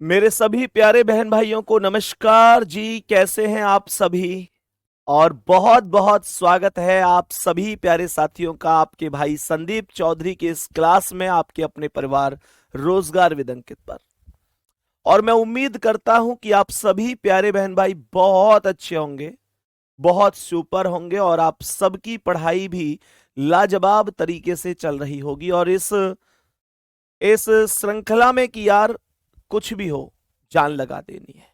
मेरे सभी प्यारे बहन भाइयों को नमस्कार जी। कैसे हैं आप सभी? और बहुत बहुत स्वागत है आप सभी प्यारे साथियों का आपके भाई संदीप चौधरी के इस क्लास में, आपके अपने परिवार रोजगार विद अंकित पर। और मैं उम्मीद करता हूं कि आप सभी प्यारे बहन भाई बहुत अच्छे होंगे, बहुत सुपर होंगे और आप सबकी पढ़ाई भी लाजवाब तरीके से चल रही होगी। और इस श्रृंखला में कि यार कुछ भी हो, जान लगा देनी है।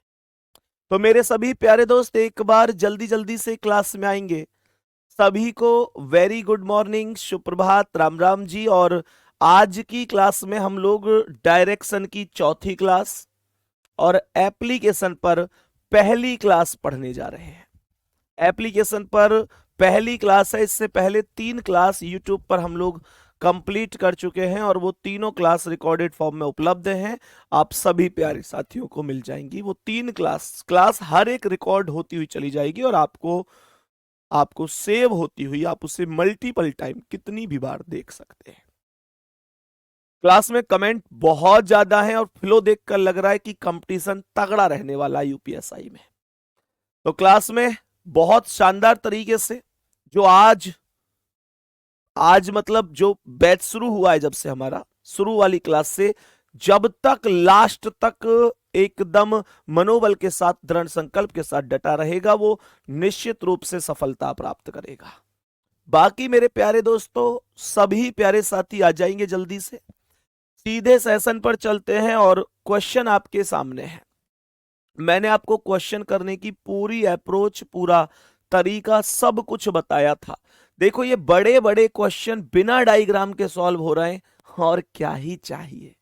तो मेरे सभी प्यारे दोस्त एक बार जल्दी जल्दी से क्लास में आएंगे। सभी को वेरी गुड मॉर्निंग, सुप्रभात, राम राम जी। और आज की क्लास में हम लोग डायरेक्शन की चौथी क्लास और एप्लीकेशन पर पहली क्लास पढ़ने जा रहे हैं। एप्लीकेशन पर पहली क्लास है। इससे पहले 3 क्लास यूट्यूब पर हम लोग कंप्लीट कर चुके हैं और वो तीनों क्लास रिकॉर्डेड फॉर्म में उपलब्ध हैं। आप सभी प्यारे साथियों को मिल जाएंगी वो 3 क्लास हर एक रिकॉर्ड होती हुई चली जाएगी और आपको आपको सेव होती हुई आप उसे मल्टीपल टाइम कितनी भी बार देख सकते हैं। क्लास में कमेंट बहुत ज्यादा है और फ्लो देखकर लग रहा है कि कंपटीशन तगड़ा रहने वाला है यूपीएसआई में। तो क्लास में बहुत शानदार तरीके से जो आज आज मतलब जो बैच शुरू हुआ है, जब से हमारा शुरू वाली क्लास से जब तक लास्ट तक एकदम मनोबल के साथ, दृढ़ संकल्प के साथ डटा रहेगा, वो निश्चित रूप से सफलता प्राप्त करेगा। बाकी मेरे प्यारे दोस्तों, सभी प्यारे साथी आ जाएंगे जल्दी से। सीधे सेशन पर चलते हैं और क्वेश्चन आपके सामने है। मैंने आपको क्वेश्चन करने की पूरी अप्रोच, पूरा तरीका, सब कुछ बताया था। देखो ये बड़े बड़े क्वेश्चन बिना डायग्राम के सॉल्व हो रहे हैं, और क्या ही चाहिए।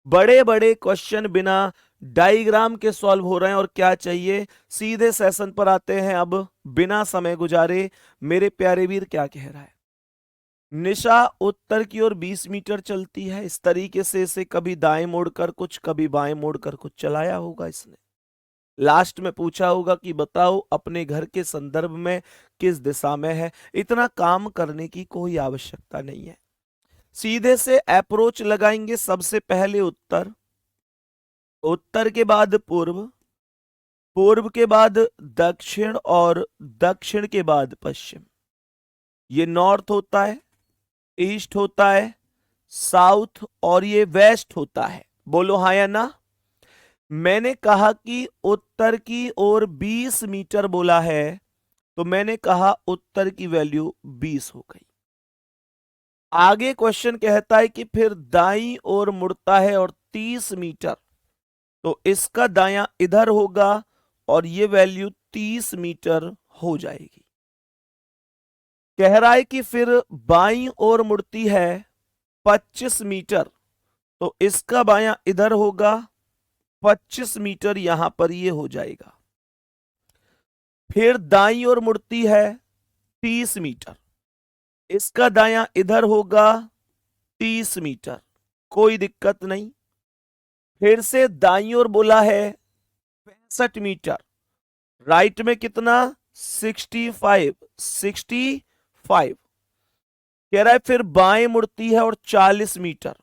बड़े बड़े क्वेश्चन बिना डायग्राम के सॉल्व हो रहे हैं और क्या चाहिए। सीधे सेशन पर आते हैं अब बिना समय गुजारे। मेरे प्यारे वीर क्या कह रहा है? निशा उत्तर की ओर 20 मीटर चलती है। इस तरीके से इसे कभी दाएं मोड़कर कुछ, कभी बाएं मोड़कर कुछ चलाया होगा इसने। लास्ट में पूछा होगा कि बताओ अपने घर के संदर्भ में किस दिशा में है। इतना काम करने की कोई आवश्यकता नहीं है। सीधे से अप्रोच लगाएंगे। सबसे पहले उत्तर, उत्तर के बाद पूर्व, पूर्व के बाद दक्षिण और दक्षिण के बाद पश्चिम। ये नॉर्थ होता है, ईस्ट होता है, साउथ और ये वेस्ट होता है। बोलो हाँ या ना। मैंने कहा कि उत्तर की ओर 20 मीटर बोला है, तो मैंने कहा उत्तर की वैल्यू 20 हो गई। आगे क्वेश्चन कहता है कि फिर दाईं ओर मुड़ता है और 30 मीटर, तो इसका दायां इधर होगा और ये वैल्यू 30 मीटर हो जाएगी। कह रहा है कि फिर बाईं ओर मुड़ती है 25 मीटर, तो इसका बायां इधर होगा, 25 मीटर यहां पर ये हो जाएगा। फिर दाईं ओर मुड़ती है 30 मीटर, इसका दायां इधर होगा 30 मीटर, कोई दिक्कत नहीं। फिर से दाईं ओर बोला है 65 मीटर, राइट में कितना? 65, 65। कह रहा है फिर बाएं मुड़ती है और 40 मीटर,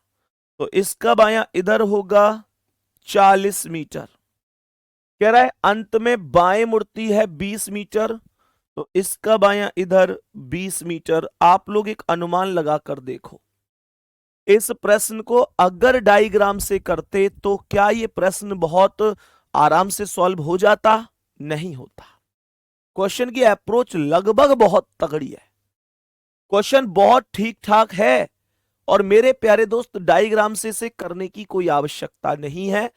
तो इसका बायां इधर होगा 40 मीटर। कह रहा है अंत में बाएं मुड़ती है 20 मीटर, तो इसका बायां इधर 20 मीटर। आप लोग एक अनुमान लगाकर देखो, इस प्रश्न को अगर डायग्राम से करते तो क्या ये प्रश्न बहुत आराम से सॉल्व हो जाता? नहीं होता। क्वेश्चन की अप्रोच लगभग बहुत तगड़ी है, क्वेश्चन बहुत ठीक ठाक है। और मेरे प्यारे दोस्त, डायग्राम से इसे करने की कोई आवश्यकता नहीं है।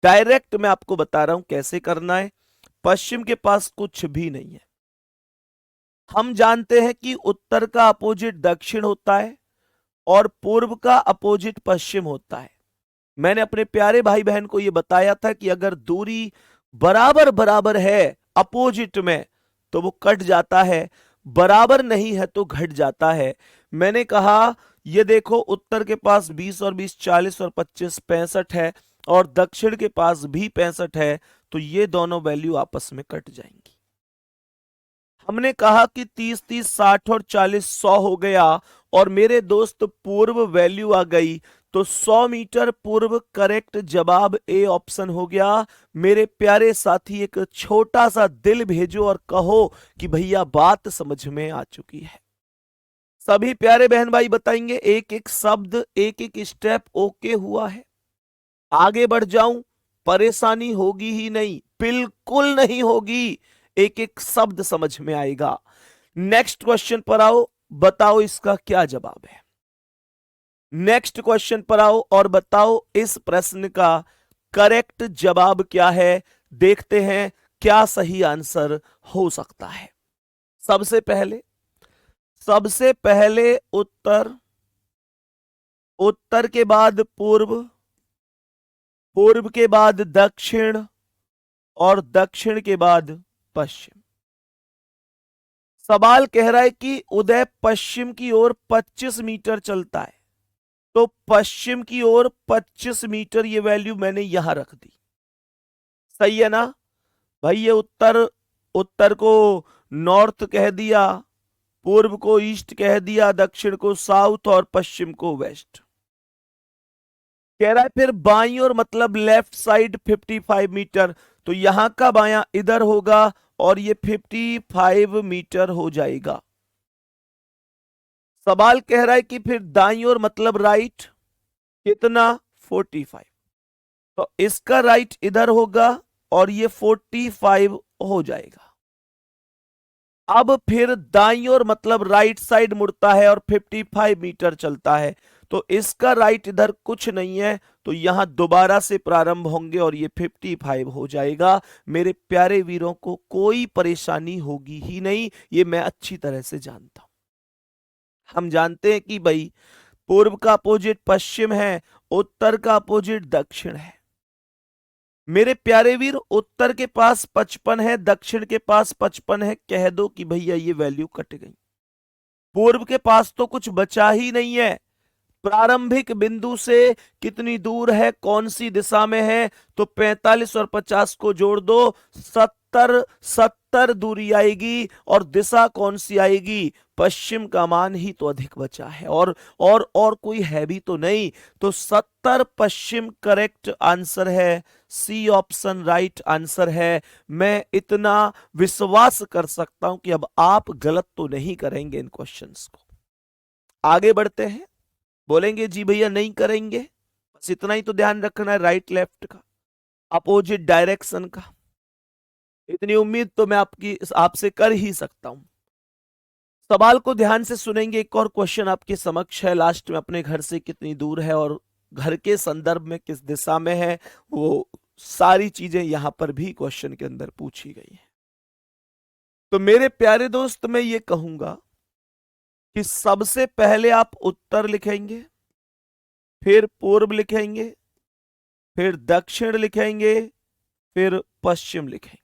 डायरेक्ट मैं आपको बता रहा हूं कैसे करना है। पश्चिम के पास कुछ भी नहीं है। हम जानते हैं कि उत्तर का अपोजिट दक्षिण होता है और पूर्व का अपोजिट पश्चिम होता है। मैंने अपने प्यारे भाई बहन को यह बताया था कि अगर दूरी बराबर बराबर है अपोजिट में तो वो कट जाता है, बराबर नहीं है तो घट जाता है। मैंने कहा ये देखो, उत्तर के पास 20 और 20 40 और 25 65 है और दक्षिण के पास भी 65 है, तो ये दोनों वैल्यू आपस में कट जाएंगी। हमने कहा कि 30 30 60 और 40 100 हो गया और मेरे दोस्त पूर्व वैल्यू आ गई, तो 100 मीटर पूर्व करेक्ट जवाब ए ऑप्शन हो गया। मेरे प्यारे साथी एक छोटा सा दिल भेजो और कहो कि भैया बात समझ में आ चुकी है। सभी प्यारे बहन भाई बताएंगे, एक एक शब्द एक एक स्टेप ओके हुआ है? आगे बढ़ जाऊं, परेशानी होगी ही नहीं, बिल्कुल नहीं होगी, एक एक शब्द समझ में आएगा। नेक्स्ट क्वेश्चन पर आओ, बताओ इसका क्या जवाब है। नेक्स्ट क्वेश्चन पर आओ और बताओ इस प्रश्न का करेक्ट जवाब क्या है। देखते हैं क्या सही आंसर हो सकता है। सबसे पहले उत्तर, उत्तर के बाद पूर्व, पूर्व के बाद दक्षिण और दक्षिण के बाद पश्चिम। सवाल कह रहा है कि उदय पश्चिम की ओर 25 मीटर चलता है, तो पश्चिम की ओर 25 मीटर ये वैल्यू मैंने यहां रख दी। सही है ना भाई? ये उत्तर, उत्तर को नॉर्थ कह दिया, पूर्व को ईस्ट कह दिया, दक्षिण को साउथ और पश्चिम को वेस्ट। कह रहा है फिर बाईं ओर मतलब लेफ्ट साइड 55 मीटर, तो यहां का बायां इधर होगा और ये 55 मीटर हो जाएगा। सवाल कह रहा है कि फिर दाईं ओर मतलब राइट कितना, 45, तो इसका राइट इधर होगा और ये 45 हो जाएगा। अब फिर दाईं ओर मतलब राइट साइड मुड़ता है और 55 मीटर चलता है, तो इसका राइट इधर कुछ नहीं है, तो यहां दोबारा से प्रारंभ होंगे और ये 55 हो जाएगा। मेरे प्यारे वीरों को कोई परेशानी होगी ही नहीं, ये मैं अच्छी तरह से जानता हूं। हम जानते हैं कि भाई पूर्व का अपोजिट पश्चिम है, उत्तर का अपोजिट दक्षिण है। मेरे प्यारे वीर उत्तर के पास 55 है, दक्षिण के पास 55 है, कह दो कि भैया ये वैल्यू कट गई। पूर्व के पास तो कुछ बचा ही नहीं है। प्रारंभिक बिंदु से कितनी दूर है, कौन सी दिशा में है, तो 45 और 50 को जोड़ दो, 70 दूरी आएगी और दिशा कौन सी आएगी, पश्चिम का मान ही तो अधिक बचा है और कोई है भी तो नहीं, तो 70 पश्चिम करेक्ट आंसर है। सी ऑप्शन राइट आंसर है। मैं इतना विश्वास कर सकता हूं कि अब आप गलत तो नहीं करेंगे इन क्वेश्चंस को। आगे बढ़ते हैं, बोलेंगे जी भैया नहीं करेंगे, बस इतना ही तो ध्यान रखना है, राइट लेफ्ट का, अपोजिट डायरेक्शन का, इतनी उम्मीद तो मैं आपसे कर ही सकता हूं। सवाल को ध्यान से सुनेंगे। एक और क्वेश्चन आपके समक्ष है, लास्ट में अपने घर से कितनी दूर है और घर के संदर्भ में किस दिशा में है, वो सारी चीजें यहां पर भी क्वेश्चन के अंदर पूछी गई है। तो मेरे प्यारे दोस्त मैं ये कहूंगा कि सबसे पहले आप उत्तर लिखेंगे, फिर पूर्व लिखेंगे, फिर दक्षिण लिखेंगे, फिर पश्चिम लिखेंगे।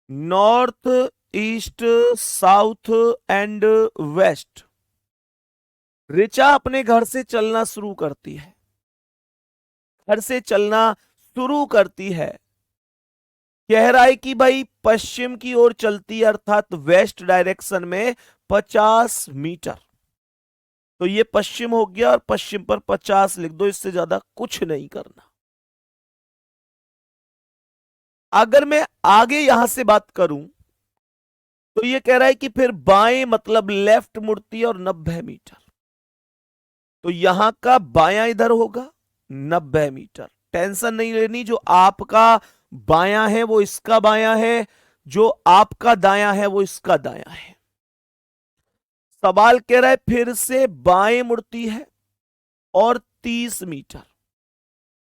North, east, south and west. Richa अपने घर से चलना शुरू करती है, घर से चलना शुरू करती है, कह रहा है कि भाई पश्चिम की ओर चलती है, अर्थात वेस्ट डायरेक्शन में 50 मीटर, तो ये पश्चिम हो गया और पश्चिम पर 50 लिख दो, इससे ज्यादा कुछ नहीं करना। अगर मैं आगे यहां से बात करूं तो ये कह रहा है कि फिर बाएं मतलब लेफ्ट मुड़ती है और 90 मीटर, तो यहां का बायां इधर होगा 90 मीटर। टेंशन नहीं लेनी, जो आपका बायां है वो इसका बायां है, जो आपका दायां है वो इसका दायां है। सवाल कह रहा है फिर से बाएं मुड़ती है और 30 मीटर,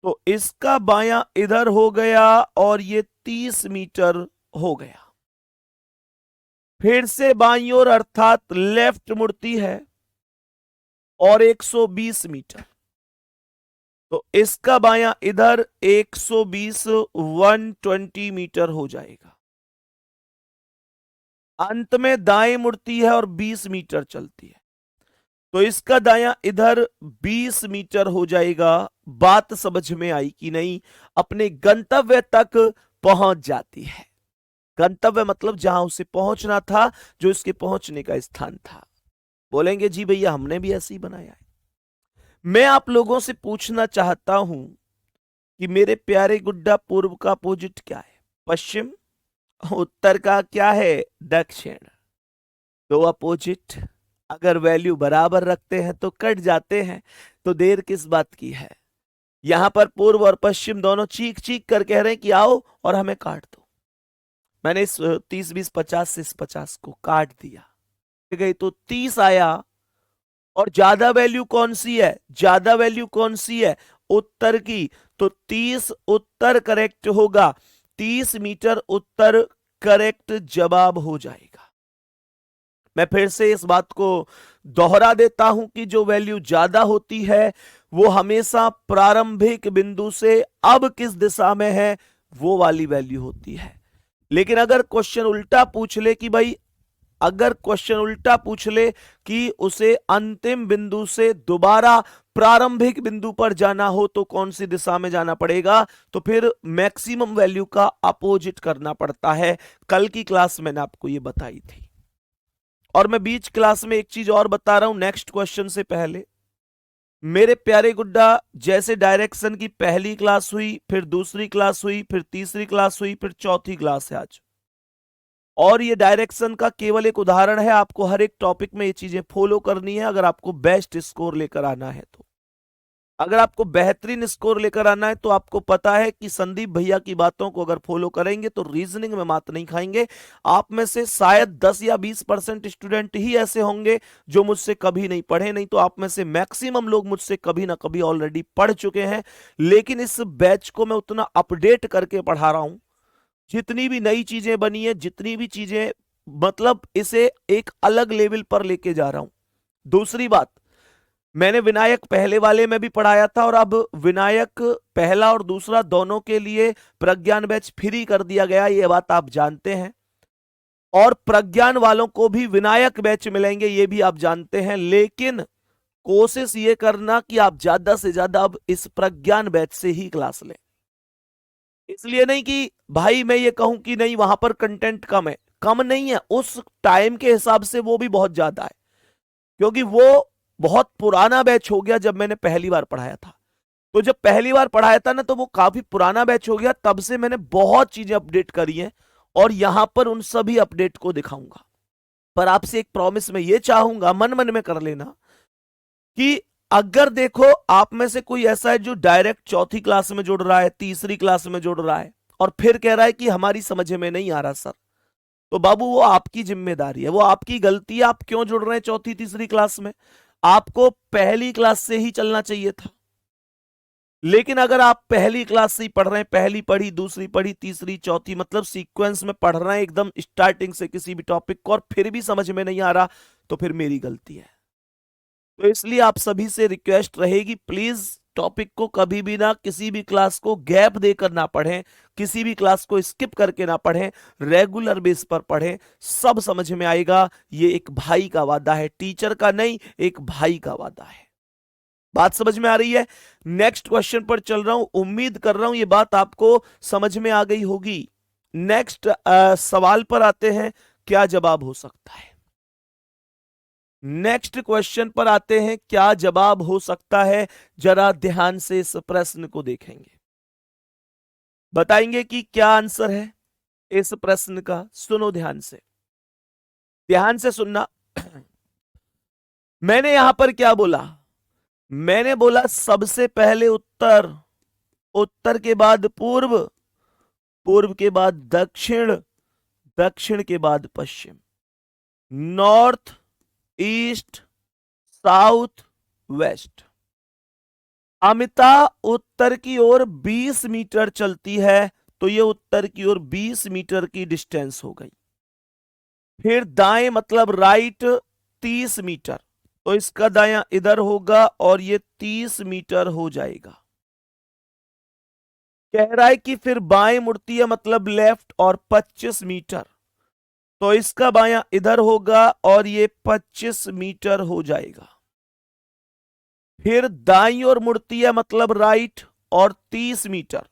तो इसका बायां इधर हो गया और ये 30 मीटर हो गया। फिर से बाईं ओर अर्थात लेफ्ट मुड़ती है और 120 मीटर, तो इसका बायां इधर 120 120 मीटर हो जाएगा। अंत में दाएं मुड़ती है और 20 मीटर चलती है, तो इसका दायां इधर 20 मीटर हो जाएगा। बात समझ में आई कि नहीं? अपने गंतव्य तक पहुंच जाती है। गंतव्य मतलब जहां उसे पहुंचना था, जो इसके पहुंचने का स्थान था। बोलेंगे जी भैया हमने भी ऐसे ही बनाया है। मैं आप लोगों से पूछना चाहता हूं कि मेरे प्यारे गुड्डा, पूर्व का अपोजिट क्या है? पश्चिम। उत्तर का क्या है? दक्षिण। दो अपोजिट अगर वैल्यू बराबर रखते हैं तो कट जाते हैं, तो देर किस बात की है? यहां पर पूर्व और पश्चिम दोनों चीख चीख कर कह रहे हैं कि आओ और हमें काट दो। मैंने इस 30 20 50 से इस 50 को काट दिया, गई तो 30 आया। और ज्यादा वैल्यू कौन सी है? ज्यादा वैल्यू कौन सी है? उत्तर की। तो 30 उत्तर करेक्ट होगा। 30 मीटर उत्तर करेक्ट जवाब हो जाएगा। मैं फिर से इस बात को दोहरा देता हूं कि जो वैल्यू ज्यादा होती है वो हमेशा प्रारंभिक बिंदु से अब किस दिशा में है वो वाली वैल्यू होती है। लेकिन अगर क्वेश्चन उल्टा पूछ ले कि भाई, अगर क्वेश्चन उल्टा पूछ ले कि उसे अंतिम बिंदु से दोबारा प्रारंभिक बिंदु पर जाना हो तो कौन सी दिशा में जाना पड़ेगा, तो फिर मैक्सिमम वैल्यू का अपोजिट करना पड़ता है। कल की क्लास मैंने आपको यह बताई थी। और मैं बीच क्लास में एक चीज और बता रहा हूं नेक्स्ट क्वेश्चन से पहले। मेरे प्यारे गुड्डा, जैसे डायरेक्शन की पहली क्लास हुई, फिर दूसरी क्लास हुई, फिर तीसरी क्लास हुई, फिर चौथी क्लास है आज। और ये डायरेक्शन का केवल एक उदाहरण है। आपको हर एक टॉपिक में ये चीजें फॉलो करनी है अगर आपको बेस्ट स्कोर लेकर आना है। तो अगर आपको बेहतरीन स्कोर लेकर आना है तो आपको पता है कि संदीप भैया की बातों को अगर फॉलो करेंगे तो रीजनिंग में मात नहीं खाएंगे। आप में से शायद 10 या 20% स्टूडेंट ही ऐसे होंगे जो मुझसे कभी नहीं पढ़े, नहीं तो आप में से मैक्सिमम लोग मुझसे कभी ना कभी ऑलरेडी पढ़ चुके हैं। लेकिन इस बैच को मैं उतना अपडेट करके पढ़ा रहा हूं, जितनी भी नई चीजें बनी है, जितनी भी चीजें, मतलब इसे एक अलग लेवल पर लेके जा रहा हूं। दूसरी बात, मैंने विनायक पहले वाले में भी पढ़ाया था और अब विनायक पहला और दूसरा दोनों के लिए प्रज्ञान बैच फ्री कर दिया गया, ये बात आप जानते हैं। और प्रज्ञान वालों को भी विनायक बैच मिलेंगे, ये भी आप जानते हैं। लेकिन कोशिश ये करना कि आप ज्यादा से ज्यादा अब इस प्रज्ञान बैच से ही क्लास लें। इसलिए नहीं कि भाई मैं ये कहूं कि नहीं वहां पर कंटेंट कम है, कम नहीं है, उस टाइम के हिसाब से वो भी बहुत ज्यादा है, क्योंकि वो बहुत पुराना बैच हो गया। जब मैंने पहली बार पढ़ाया था, तो जब पहली बार पढ़ाया था ना, तो वो काफी पुराना बैच हो गया। तब से मैंने बहुत चीजें अपडेट करी हैं और यहां पर उन सभी अपडेट को दिखाऊंगा। पर आपसे एक प्रॉमिस मैं ये चाहूंगा, मन मन में कर लेना, कि अगर देखो आप में से कोई ऐसा है जो डायरेक्ट चौथी क्लास में जुड़ रहा है, तीसरी क्लास में जुड़ रहा है और फिर कह रहा है कि हमारी समझ में नहीं आ रहा सर, तो बाबू वो आपकी जिम्मेदारी है, वो आपकी गलती है। आप क्यों जुड़ रहे हैं चौथी तीसरी क्लास में? आपको पहली क्लास से ही चलना चाहिए था। लेकिन अगर आप पहली क्लास से ही पढ़ रहे हैं, पहली पढ़ी, दूसरी पढ़ी, तीसरी, चौथी, मतलब सीक्वेंस में पढ़ रहे हैं एकदम स्टार्टिंग से किसी भी टॉपिक को, और फिर भी समझ में नहीं आ रहा, तो फिर मेरी गलती है। तो इसलिए आप सभी से रिक्वेस्ट रहेगी, प्लीज टॉपिक को कभी भी ना, किसी भी क्लास को गैप देकर ना पढ़ें, किसी भी क्लास को स्किप करके ना पढ़ें, रेगुलर बेस पर पढ़ें, सब समझ में आएगा। ये एक भाई का वादा है, टीचर का नहीं, एक भाई का वादा है। बात समझ में आ रही है? नेक्स्ट क्वेश्चन पर चल रहा हूं, उम्मीद कर रहा हूं ये बात आपको समझ में आ गई होगी। नेक्स्ट सवाल पर आते हैं, क्या जवाब हो सकता है? नेक्स्ट क्वेश्चन पर आते हैं, क्या जवाब हो सकता है? जरा ध्यान से इस प्रश्न को देखेंगे, बताएंगे कि क्या आंसर है इस प्रश्न का। सुनो ध्यान से, ध्यान से सुनना। मैंने यहां पर क्या बोला? मैंने बोला सबसे पहले उत्तर, उत्तर के बाद पूर्व, पूर्व के बाद दक्षिण, दक्षिण के बाद पश्चिम, north, east, south, west. Amita उत्तर की ओर 20 मीटर चलती है, तो ये उत्तर की ओर 20 मीटर की डिस्टेंस हो गई। फिर दाएं मतलब राइट 30 मीटर, तो इसका दायां इधर होगा और ये 30 मीटर हो जाएगा। कह रहा है कि फिर बाएं मुड़ती है मतलब लेफ्ट और 25 मीटर, तो इसका बायां इधर होगा और ये 25 मीटर हो जाएगा। फिर दाईं ओर मुड़ती है मतलब राइट और 30 मीटर,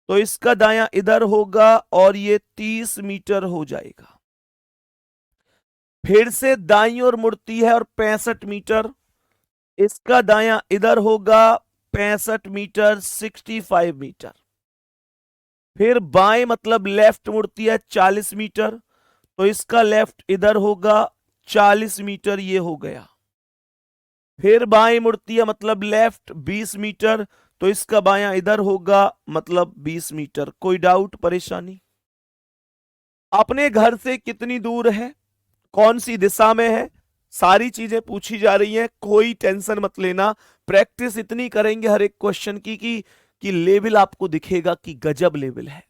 तो इसका दायां इधर होगा और ये 30 मीटर हो जाएगा। फिर से दाईं ओर मुड़ती है और 65 मीटर, इसका दायां इधर होगा 65 मीटर, 65 मीटर। फिर बाएं मतलब लेफ्ट मुड़ती है 40 मीटर, तो इसका लेफ्ट इधर होगा 40 मीटर, ये हो गया। फिर बाएं मुड़ती है मतलब लेफ्ट 20 मीटर, तो इसका बायां इधर होगा मतलब 20 मीटर। कोई डाउट, परेशानी? अपने घर से कितनी दूर है, कौन सी दिशा में है, सारी चीजें पूछी जा रही हैं। कोई टेंशन मत लेना, प्रैक्टिस इतनी करेंगे हर एक क्वेश्चन की कि लेवल आपको दिखेगा कि गजब लेवल है।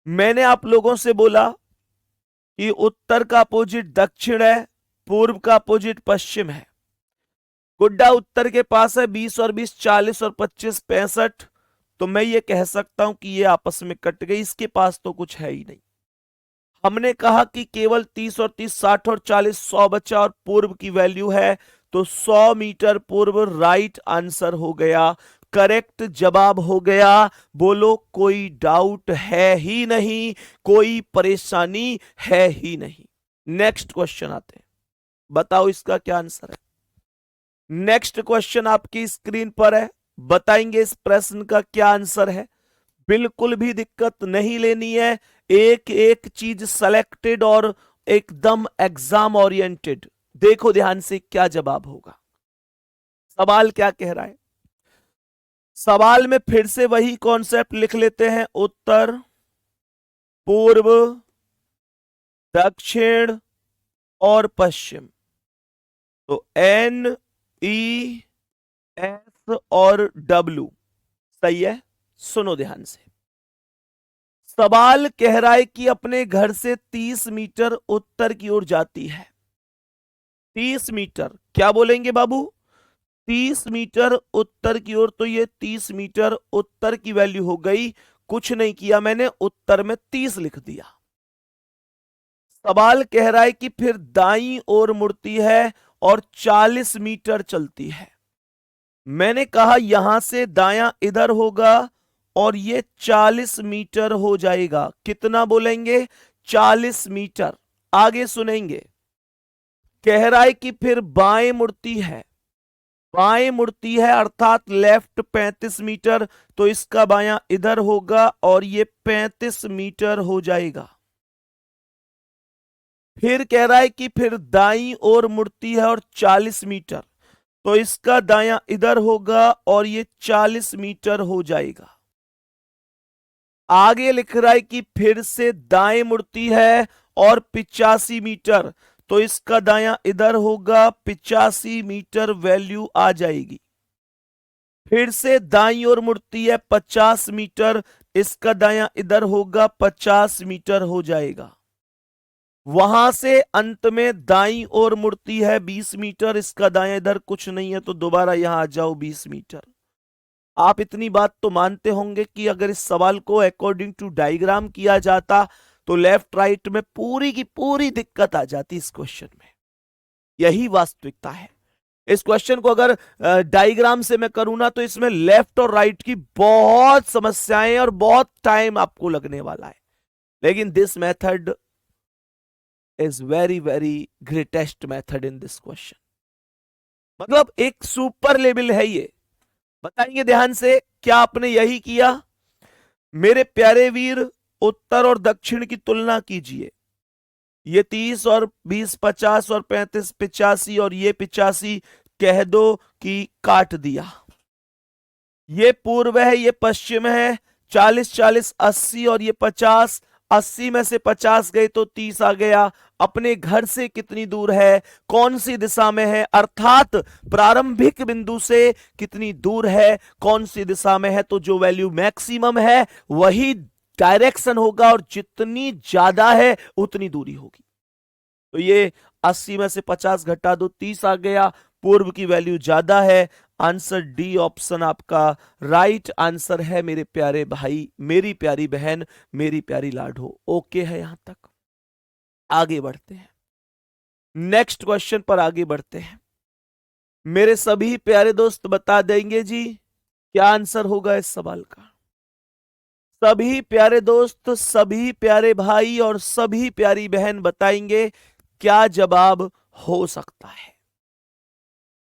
मैंने आप लोगों से बोला कि उत्तर का अपोजिट दक्षिण है, पूर्व का अपोजिट पश्चिम है। गुड्डा उत्तर के पास है 20 और 20 40 और 25 65, तो मैं ये कह सकता हूं कि ये आपस में कट गई, इसके पास तो कुछ है ही नहीं। हमने कहा कि केवल 30 और 30 60 और 40 100 बचा और पूर्व की वैल्यू है, तो 100 मीटर पूर्व राइट आंसर हो गया, करेक्ट जवाब हो गया। बोलो, कोई डाउट है ही नहीं, कोई परेशानी है ही नहीं। नेक्स्ट क्वेश्चन आते हैं, बताओ इसका क्या आंसर है। नेक्स्ट क्वेश्चन आपकी स्क्रीन पर है, बताएंगे इस प्रश्न का क्या आंसर है। बिल्कुल भी दिक्कत नहीं लेनी है, एक एक चीज सेलेक्टेड और एकदम एग्जाम ओरिएंटेड। देखो ध्यान से क्या जवाब होगा। सवाल क्या कह रहा है, सवाल में फिर से वही कॉन्सेप्ट लिख लेते हैं, उत्तर, पूर्व, दक्षिण और पश्चिम। तो N E S और W, सही है। सुनो ध्यान से, सवाल कह रहा है कि अपने घर से 30 मीटर उत्तर की ओर जाती है। 30 मीटर, क्या बोलेंगे बाबू, 30 मीटर उत्तर की ओर, तो ये 30 मीटर उत्तर की वैल्यू हो गई। कुछ नहीं किया मैंने, उत्तर में 30 लिख दिया। सवाल कह रहा है कि फिर दाईं ओर मुड़ती है और 40 मीटर चलती है। मैंने कहा यहां से दायां इधर होगा और ये 40 मीटर हो जाएगा। कितना बोलेंगे, 40 मीटर। आगे सुनेंगे, कह रहा है कि फिर बाएं मुड़ती है, बाएं मुड़ती है अर्थात लेफ्ट 35 मीटर, तो इसका बायां इधर होगा और ये 35 मीटर हो जाएगा। फिर कह रहा है कि फिर दाईं ओर मुड़ती है और 40 मीटर, तो इसका दायां इधर होगा और ये 40 मीटर हो जाएगा। आगे लिख रहा है कि फिर से दाएं मुड़ती है और 85 मीटर, तो इसका दायां इधर होगा, 85 मीटर वैल्यू आ जाएगी। फिर से दाईं ओर मुड़ती है 50 मीटर, इसका दायां इधर होगा, 50 मीटर हो जाएगा। वहां से अंत में दाईं ओर मुड़ती है 20 मीटर, इसका दायां इधर कुछ नहीं है, तो दोबारा यहां आ जाओ 20 मीटर। आप इतनी बात तो मानते होंगे कि अगर इस सवाल को अकॉर्डिंग टू डायग्राम किया जाता तो लेफ्ट राइट में पूरी की पूरी दिक्कत आ जाती इस क्वेश्चन में। यही वास्तविकता है। इस क्वेश्चन को अगर डायग्राम से मैं करूं ना, तो इसमें लेफ्ट और राइट की बहुत समस्याएं और बहुत टाइम आपको लगने वाला है। लेकिन this method is very very greatest method in this question, मतलब एक सुपर लेवल है ये। बताएंगे ध्यान से, क्या आपने यही किया? मेरे प्यारे वीर, उत्तर और दक्षिण की तुलना कीजिए। ये 30 और 20 50 और 35 85 और ये 85 कह दो कि काट दिया। ये पूर्व है, ये पश्चिम है। 40 40 80 और ये 50, 80 में से 50 गए तो 30 आ गया। अपने घर से कितनी दूर है, कौन सी दिशा में है, अर्थात प्रारंभिक बिंदु से कितनी दूर है, कौन सी दिशा में है, तो जो वैल्यू मैक्सिमम है वही डायरेक्शन होगा और जितनी ज्यादा है उतनी दूरी होगी। तो ये 80 में से 50 घटा दो, 30 आ गया। पूर्व की वैल्यू ज्यादा है। आंसर डी ऑप्शन आपका राइट आंसर है मेरे प्यारे भाई, मेरी प्यारी बहन, मेरी प्यारी लाडो। ओके है यहां तक? आगे बढ़ते हैं, नेक्स्ट क्वेश्चन पर आगे बढ़ते हैं। मेरे सभी प्यारे दोस्त बता देंगे जी क्या आंसर होगा इस सवाल का? सभी प्यारे दोस्त, सभी प्यारे भाई और सभी प्यारी बहन बताएंगे क्या जवाब हो सकता है।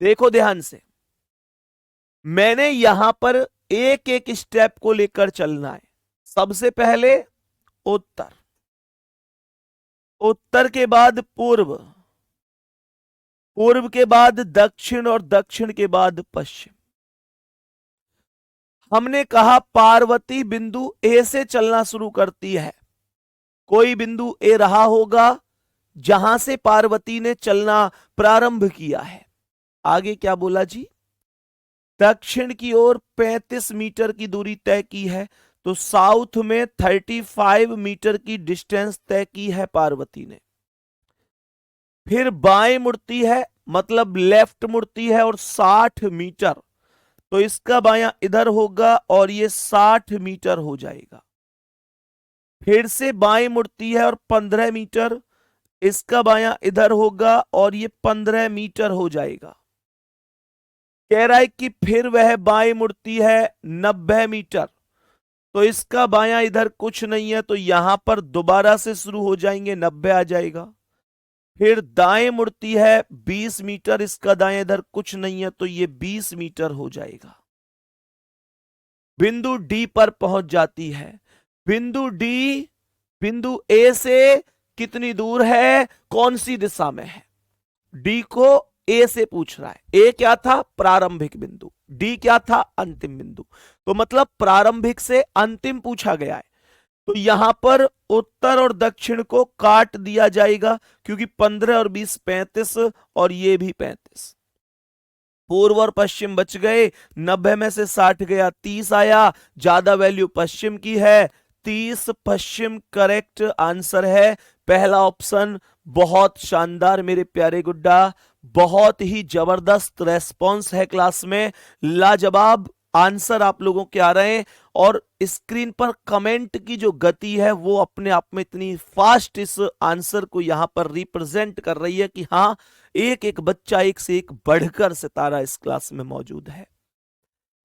देखो ध्यान से, मैंने यहां पर एक एक स्टेप को लेकर चलना है। सबसे पहले उत्तर, उत्तर के बाद पूर्व, पूर्व के बाद दक्षिण और दक्षिण के बाद पश्चिम। हमने कहा पार्वती बिंदु ए से चलना शुरू करती है। कोई बिंदु ए रहा होगा जहां से पार्वती ने चलना प्रारंभ किया है। आगे क्या बोला जी? दक्षिण की ओर 35 मीटर की दूरी तय की है, तो साउथ में 35 मीटर की डिस्टेंस तय की है पार्वती ने। फिर बाएं मुड़ती है, मतलब लेफ्ट मुड़ती है, और 60 मीटर, तो इसका बायां इधर होगा और ये 60 मीटर हो जाएगा। फिर से बाएं मुड़ती है और 15 मीटर, इसका बायां इधर होगा और ये 15 मीटर हो जाएगा। कह रहा है कि फिर वह बाएं मुड़ती है 90 मीटर, तो इसका बायां इधर कुछ नहीं है, तो यहां पर दोबारा से शुरू हो जाएंगे, 90 आ जाएगा। फिर दाएं मुड़ती है 20 मीटर, इसका दाएं इधर कुछ नहीं है, तो ये 20 मीटर हो जाएगा। बिंदु डी पर पहुंच जाती है। बिंदु डी बिंदु ए से कितनी दूर है, कौन सी दिशा में है? डी को ए से पूछ रहा है। ए क्या था? प्रारंभिक बिंदु। डी क्या था? अंतिम बिंदु। तो मतलब प्रारंभिक से अंतिम पूछा गया है, तो यहां पर उत्तर और दक्षिण को काट दिया जाएगा, क्योंकि 15 और 20 35, और ये भी 35। पूर्व और पश्चिम बच गए। 90 में से 60 गया, 30 आया। ज्यादा वैल्यू पश्चिम की है, 30 पश्चिम करेक्ट आंसर है। पहला ऑप्शन। बहुत शानदार मेरे प्यारे गुड्डा, बहुत ही जबरदस्त रेस्पॉन्स है क्लास में, लाजवाब आंसर आप लोगों के आ रहे हैं। और स्क्रीन पर कमेंट की जो गति है वो अपने आप में इतनी फास्ट इस आंसर को यहां पर रिप्रेजेंट कर रही है कि हाँ, एक एक बच्चा एक से एक बढ़कर सितारा इस क्लास में मौजूद है।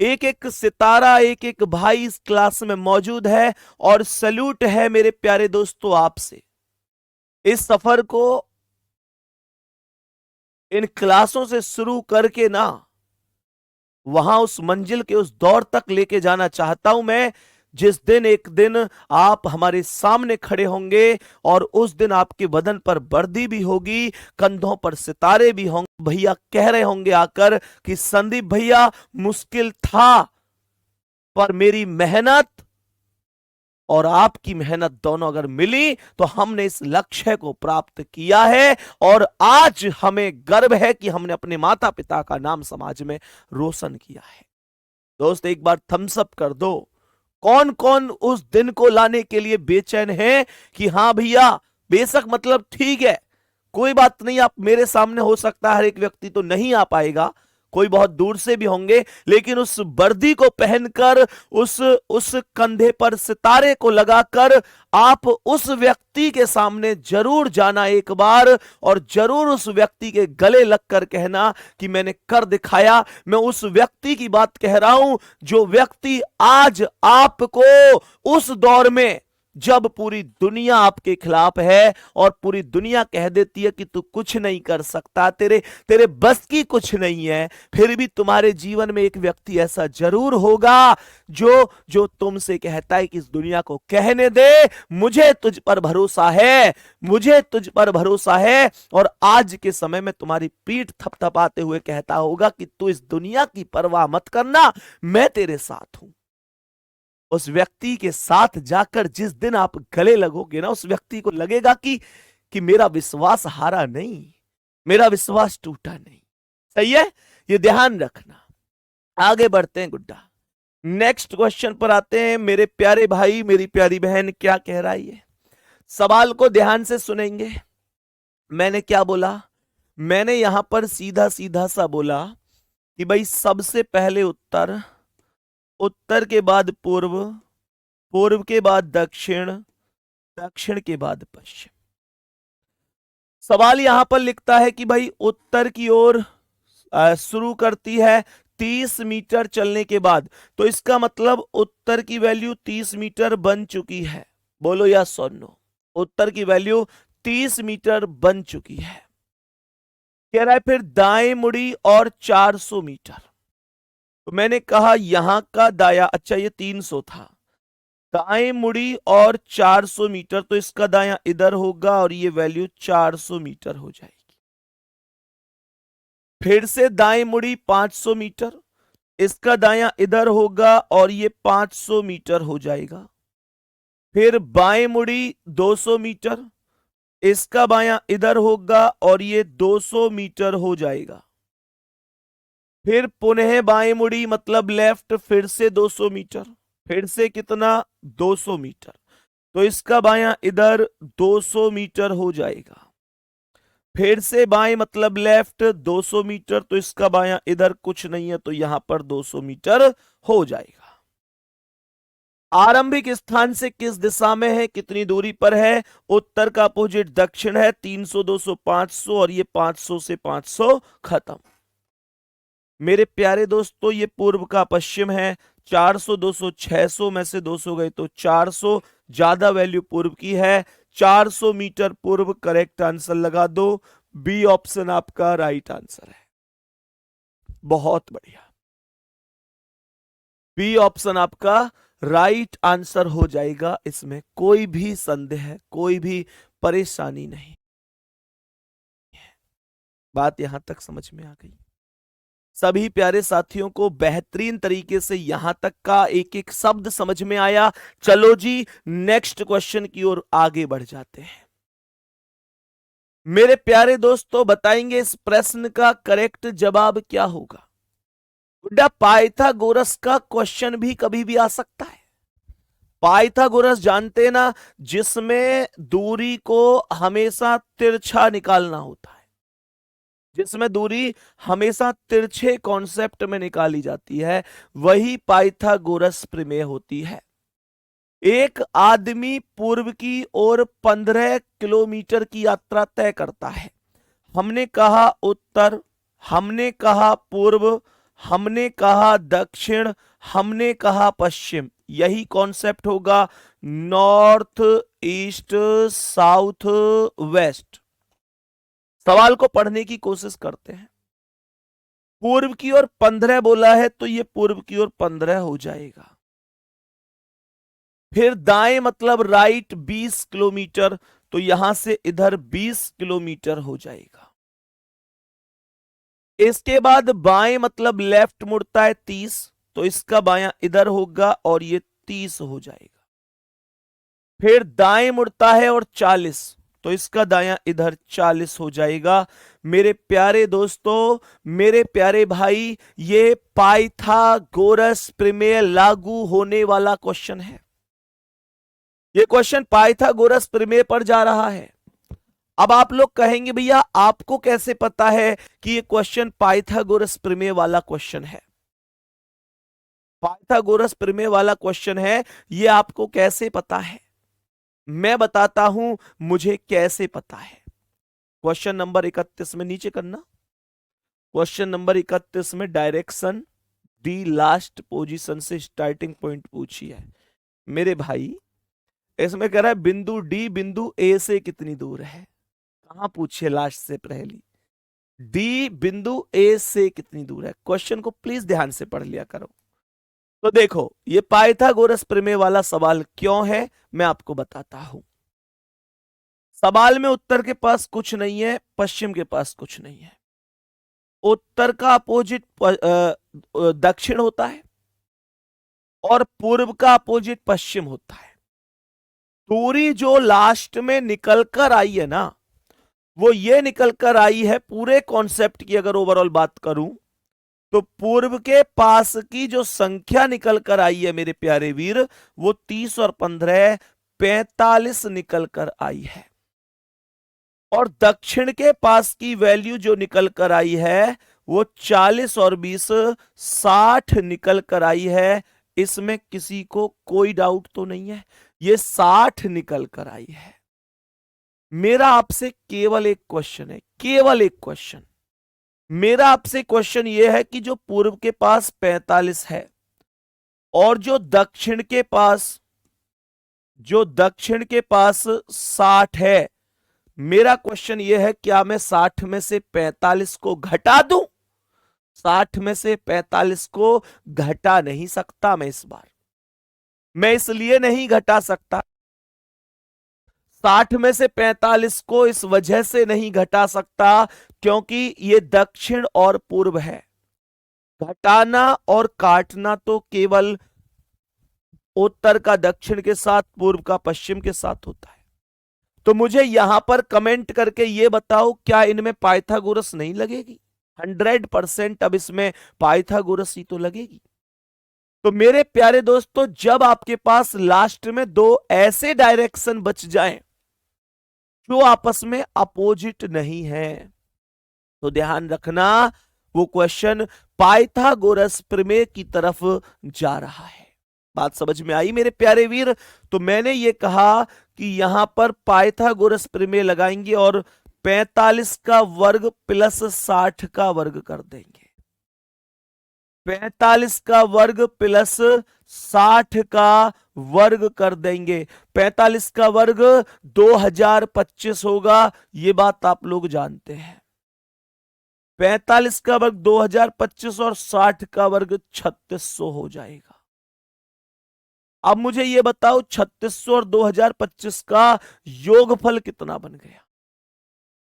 एक एक सितारा, एक एक भाई इस क्लास में मौजूद है। और सैल्यूट है मेरे प्यारे दोस्तों आपसे। इस सफर को इन क्लासों से शुरू करके ना वहां उस मंजिल के उस दौर तक लेके जाना चाहता हूं मैं, जिस दिन एक दिन आप हमारे सामने खड़े होंगे और उस दिन आपके बदन पर वर्दी भी होगी, कंधों पर सितारे भी होंगे। भैया कह रहे होंगे आकर कि संदीप भैया मुश्किल था, पर मेरी मेहनत और आपकी मेहनत दोनों अगर मिली तो हमने इस लक्ष्य को प्राप्त किया है। और आज हमें गर्व है कि हमने अपने माता पिता का नाम समाज में रोशन किया है। दोस्त एक बार थम्स अप कर दो। कौन कौन उस दिन को लाने के लिए बेचैन है कि हाँ भैया, बेशक मतलब ठीक है, कोई बात नहीं, आप मेरे सामने हो सकता है हर एक व्यक्ति तो नहीं आ पाएगा, कोई बहुत दूर से भी होंगे, लेकिन उस वर्दी को पहनकर, उस कंधे पर सितारे को लगाकर आप उस व्यक्ति के सामने जरूर जाना एक बार, और जरूर उस व्यक्ति के गले लगकर कहना कि मैंने कर दिखाया। मैं उस व्यक्ति की बात कह रहा हूं जो व्यक्ति आज आपको उस दौर में, जब पूरी दुनिया आपके खिलाफ है और पूरी दुनिया कह देती है कि तू कुछ नहीं कर सकता, तेरे बस की कुछ नहीं है, फिर भी तुम्हारे जीवन में एक व्यक्ति ऐसा जरूर होगा जो तुमसे कहता है कि इस दुनिया को कहने दे, मुझे तुझ पर भरोसा है, मुझे तुझ पर भरोसा है। और आज के समय में तुम्हारी पीठ थपथपाते हुए कहता होगा कि तू इस दुनिया की परवाह मत करना, मैं तेरे साथ हूं। उस व्यक्ति के साथ जाकर जिस दिन आप गले लगोगे ना, उस व्यक्ति को लगेगा कि मेरा विश्वास हारा नहीं, मेरा विश्वास टूटा नहीं। सही है, ये ध्यान रखना। आगे बढ़ते हैं गुड्डा, नेक्स्ट क्वेश्चन पर आते हैं। मेरे प्यारे भाई, मेरी प्यारी बहन, क्या कह रहा है ये सवाल को ध्यान से सुनेंगे। मैंने क्या बोला? मैंने यहां पर सीधा सीधा सा बोला कि भाई सबसे पहले उत्तर, उत्तर के बाद पूर्व, पूर्व के बाद दक्षिण, दक्षिण के बाद पश्चिम। सवाल यहां पर लिखता है कि भाई उत्तर की ओर शुरू करती है 30 मीटर चलने के बाद, तो इसका मतलब उत्तर की वैल्यू 30 मीटर बन चुकी है। बोलो या सुनो, उत्तर की वैल्यू 30 मीटर बन चुकी है। कह रहा है फिर दाएं मुड़ी और 400 मीटर, तो तो मैंने कहा यहां का दाया, अच्छा ये 300 था, दाएं मुड़ी और 400 मीटर, तो इसका दाया इधर होगा और ये वैल्यू 400 मीटर हो जाएगी। फिर से दाएं मुड़ी 500 मीटर, इसका दाया इधर होगा और ये 500 मीटर हो जाएगा। फिर बाएं मुड़ी 200 मीटर, इसका बायां इधर होगा और ये 200 मीटर हो जाएगा। फिर पुनः बाएं मुड़ी मतलब लेफ्ट, फिर से 200 मीटर, फिर से कितना 200 मीटर, तो इसका बायां इधर 200 मीटर हो जाएगा। फिर से बाएं मतलब लेफ्ट 200 मीटर, तो इसका बायां इधर कुछ नहीं है, तो यहां पर 200 मीटर हो जाएगा। आरंभिक स्थान से किस दिशा में है, कितनी दूरी पर है? उत्तर का अपोजिट दक्षिण है, 300 200 500 और ये 500 से 500 खत्म। मेरे प्यारे दोस्तों ये पूर्व का पश्चिम है, 400 200 600 में से 200 गए तो 400, ज्यादा वैल्यू पूर्व की है, 400 मीटर पूर्व करेक्ट आंसर लगा दो। बी ऑप्शन आपका राइट आंसर है। बहुत बढ़िया, बी ऑप्शन आपका राइट आंसर हो जाएगा, इसमें कोई भी संदेह, कोई भी परेशानी नहीं। बात यहां तक समझ में आ गई? सभी प्यारे साथियों को बेहतरीन तरीके से यहां तक का एक एक शब्द समझ में आया। चलो जी नेक्स्ट क्वेश्चन की ओर आगे बढ़ जाते हैं। मेरे प्यारे दोस्तों बताएंगे इस प्रश्न का करेक्ट जवाब क्या होगा। बेटा पाइथागोरस का क्वेश्चन भी कभी भी आ सकता है। पाइथागोरस जानते ना, जिसमें दूरी को हमेशा तिरछा निकालना होता है, जिसमें दूरी हमेशा तिरछे कॉन्सेप्ट में निकाली जाती है, वही पाइथागोरस प्रमेय होती है। एक आदमी पूर्व की ओर 15 किलोमीटर की यात्रा तय करता है। हमने कहा उत्तर, हमने कहा पूर्व, हमने कहा दक्षिण, हमने कहा पश्चिम, यही कॉन्सेप्ट होगा नॉर्थ ईस्ट साउथ वेस्ट। सवाल को पढ़ने की कोशिश करते हैं। पूर्व की ओर 15 बोला है तो ये पूर्व की ओर 15 हो जाएगा। फिर दाएं मतलब राइट 20 किलोमीटर, तो यहां से इधर 20 किलोमीटर हो जाएगा। इसके बाद बाएं मतलब लेफ्ट मुड़ता है 30, तो इसका बायां इधर होगा और ये 30 हो जाएगा। फिर दाएं मुड़ता है और 40, तो इसका दायां इधर 40 हो जाएगा। मेरे प्यारे दोस्तों, मेरे प्यारे भाई, ये पाइथागोरस प्रमेय लागू होने वाला क्वेश्चन है। ये क्वेश्चन पाइथागोरस प्रमेय पर जा रहा है। अब आप लोग कहेंगे भैया आपको कैसे पता है कि ये क्वेश्चन पाइथागोरस प्रमेय वाला क्वेश्चन है? पाइथागोरस प्रमेय वाला क्वेश्चन है, ये आपको कैसे पता है? मैं बताता हूं मुझे कैसे पता है। क्वेश्चन नंबर 31 में नीचे करना, क्वेश्चन नंबर 31 में डायरेक्शन दी लास्ट पोजीशन से स्टार्टिंग पॉइंट पूछी है। मेरे भाई इसमें कह रहा है बिंदु डी बिंदु ए से कितनी दूर है। कहां पूछे लास्ट से पहली, डी बिंदु ए से कितनी दूर है। क्वेश्चन को प्लीज ध्यान से पढ़ लिया करो। तो देखो ये पाइथागोरस प्रमेय वाला सवाल क्यों है, मैं आपको बताता हूं। सवाल में उत्तर के पास कुछ नहीं है, पश्चिम के पास कुछ नहीं है। उत्तर का अपोजिट दक्षिण होता है और पूर्व का अपोजिट पश्चिम होता है। दूरी जो लास्ट में निकल कर आई है ना, वो ये निकल कर आई है पूरे कॉन्सेप्ट की अगर ओवरऑल बात करूं तो पूर्व के पास की जो संख्या निकल कर आई है मेरे प्यारे वीर, वो 30 और 15 45 निकल कर आई है। और दक्षिण के पास की वैल्यू जो निकल कर आई है वो 40 और 20 60 निकल कर आई है। इसमें किसी को कोई डाउट तो नहीं है, ये 60 निकल कर आई है। मेरा आपसे केवल एक क्वेश्चन है, केवल एक क्वेश्चन। मेरा आपसे क्वेश्चन यह है कि जो पूर्व के पास 45 है और जो दक्षिण के पास 60 है, मेरा क्वेश्चन यह है क्या मैं 60 में से 45 को घटा दूं 60 में से 45 को घटा नहीं सकता मैं इस बार। मैं इसलिए नहीं घटा सकता, 60 में से 45 को इस वजह से नहीं घटा सकता क्योंकि ये दक्षिण और पूर्व है। घटाना और काटना तो केवल उत्तर का दक्षिण के साथ, पूर्व का पश्चिम के साथ होता है। तो मुझे यहां पर कमेंट करके ये बताओ, क्या इनमें पाइथागोरस नहीं लगेगी? 100% अब इसमें पाइथागोरस ही तो लगेगी। तो मेरे प्यारे दोस्तों, जब आपके पास लास्ट में दो ऐसे डायरेक्शन बच जाएं जो आपस में अपोजिट नहीं है, तो ध्यान रखना वो क्वेश्चन पाइथागोरस प्रमेय की तरफ जा रहा है। बात समझ में आई मेरे प्यारे वीर? तो मैंने ये कहा कि यहां पर पाइथागोरस प्रमेय लगाएंगे और 45 का वर्ग प्लस 60 का वर्ग कर देंगे। 45 का वर्ग प्लस 60 का वर्ग कर देंगे। 45 का वर्ग 2025 होगा, ये बात आप लोग जानते हैं। 45 का वर्ग 2025 और 60 का वर्ग 3600 हो जाएगा। अब मुझे ये बताओ 3600 और 2025 का योगफल कितना बन गया?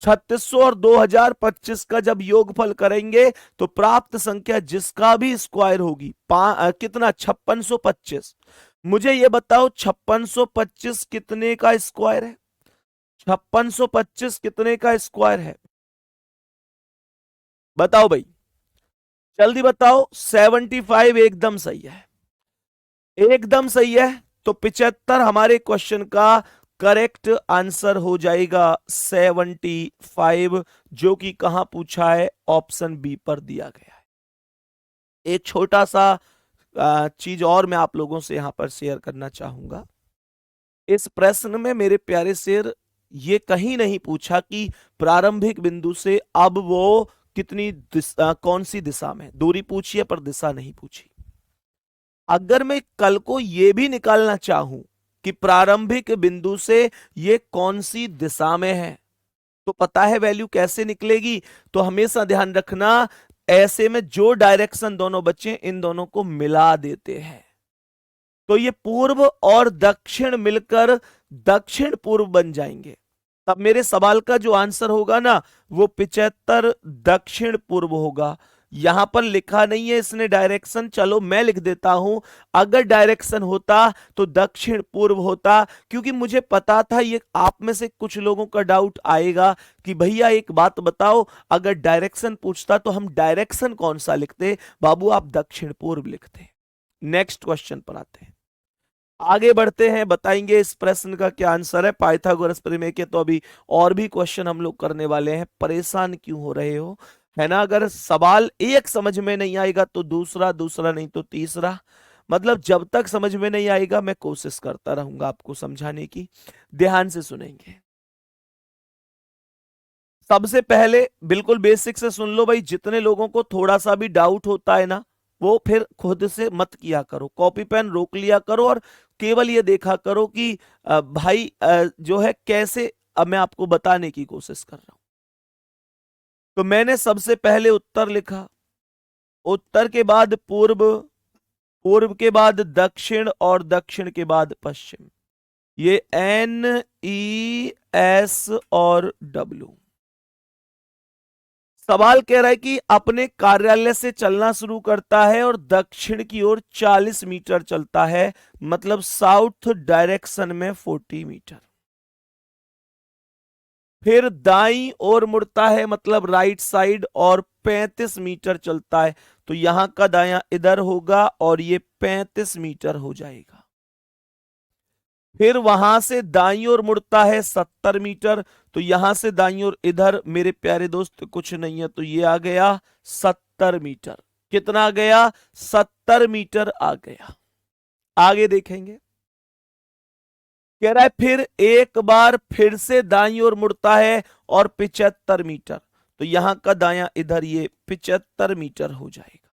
3600 और 2025 का जब योगफल करेंगे तो प्राप्त संख्या जिसका भी स्क्वायर होगी कितना? 5625। मुझे ये बताओ 5625 कितने का स्क्वायर है? 5625 कितने का स्क्वायर है? बताओ भाई, जल्दी बताओ। 75 एकदम सही है, एकदम सही है। तो 75 हमारे क्वेश्चन का करेक्ट आंसर हो जाएगा 75, जो कि कहां पूछा है? ऑप्शन बी पर दिया गया है। एक छोटा सा चीज और मैं आप लोगों से यहां पर शेयर करना चाहूंगा। इस प्रश्न में मेरे प्यारे शेर ये कहीं नहीं पूछा कि प्रारंभिक बिंदु से अब वो कितनी कौन सी दिशा में, दूरी पूछी है पर दिशा नहीं पूछी। अगर मैं कल को यह भी निकालना चाहूं कि प्रारंभिक बिंदु से ये कौन सी दिशा में है, तो पता है वैल्यू कैसे निकलेगी? तो हमेशा ध्यान रखना, ऐसे में जो डायरेक्शन दोनों बच्चे इन दोनों को मिला देते हैं, तो ये पूर्व और दक्षिण मिलकर दक्षिण पूर्व बन जाएंगे। तब मेरे सवाल का जो आंसर होगा ना, वो 75 दक्षिण पूर्व होगा। यहां पर लिखा नहीं है इसने डायरेक्शन, चलो मैं लिख देता हूं। अगर डायरेक्शन होता तो दक्षिण पूर्व होता, क्योंकि मुझे पता था ये आप में से कुछ लोगों का डाउट आएगा कि भैया एक बात बताओ, अगर डायरेक्शन पूछता तो हम डायरेक्शन कौन सा लिखते? बाबू आप दक्षिण पूर्व लिखते। नेक्स्ट क्वेश्चन पर आते हैं, आगे बढ़ते हैं, बताएंगे इस प्रश्न का क्या आंसर है। पाइथागोरस प्रमेय के तो अभी और भी क्वेश्चन हम लोग करने वाले हैं, परेशान क्यों हो रहे हो, है ना? अगर सवाल एक समझ में नहीं आएगा तो दूसरा, दूसरा नहीं तो तीसरा, मतलब जब तक समझ में नहीं आएगा मैं कोशिश करता रहूंगा आपको समझाने की। ध्यान से सुनेंगे। सबसे पहले बिल्कुल बेसिक से सुन लो भाई, जितने लोगों को थोड़ा सा भी डाउट होता है ना, वो फिर खुद से मत किया करो, कॉपी पेन रोक लिया करो और केवल ये देखा करो कि भाई जो है कैसे, अब मैं आपको बताने की कोशिश कर रहा हूं। तो मैंने सबसे पहले उत्तर लिखा, उत्तर के बाद पूर्व, पूर्व के बाद दक्षिण और दक्षिण के बाद पश्चिम। ये NES और W। सवाल कह रहा है कि अपने कार्यालय से चलना शुरू करता है और दक्षिण की ओर 40 मीटर चलता है, मतलब साउथ डायरेक्शन में 40 मीटर। फिर दाईं ओर मुड़ता है, मतलब राइट साइड, और 35 मीटर चलता है। तो यहां का दायां इधर होगा और ये 35 मीटर हो जाएगा। फिर वहां से दाईं ओर मुड़ता है 70 मीटर, तो यहां से दाईं ओर इधर मेरे प्यारे दोस्त कुछ नहीं है, तो ये आ गया 70 मीटर। कितना आ गया? 70 मीटर आ गया। आगे देखेंगे, कह रहा है फिर एक बार फिर से दाईं ओर मुड़ता है और 75 मीटर, तो यहां का दायां इधर, ये 75 मीटर हो जाएगा।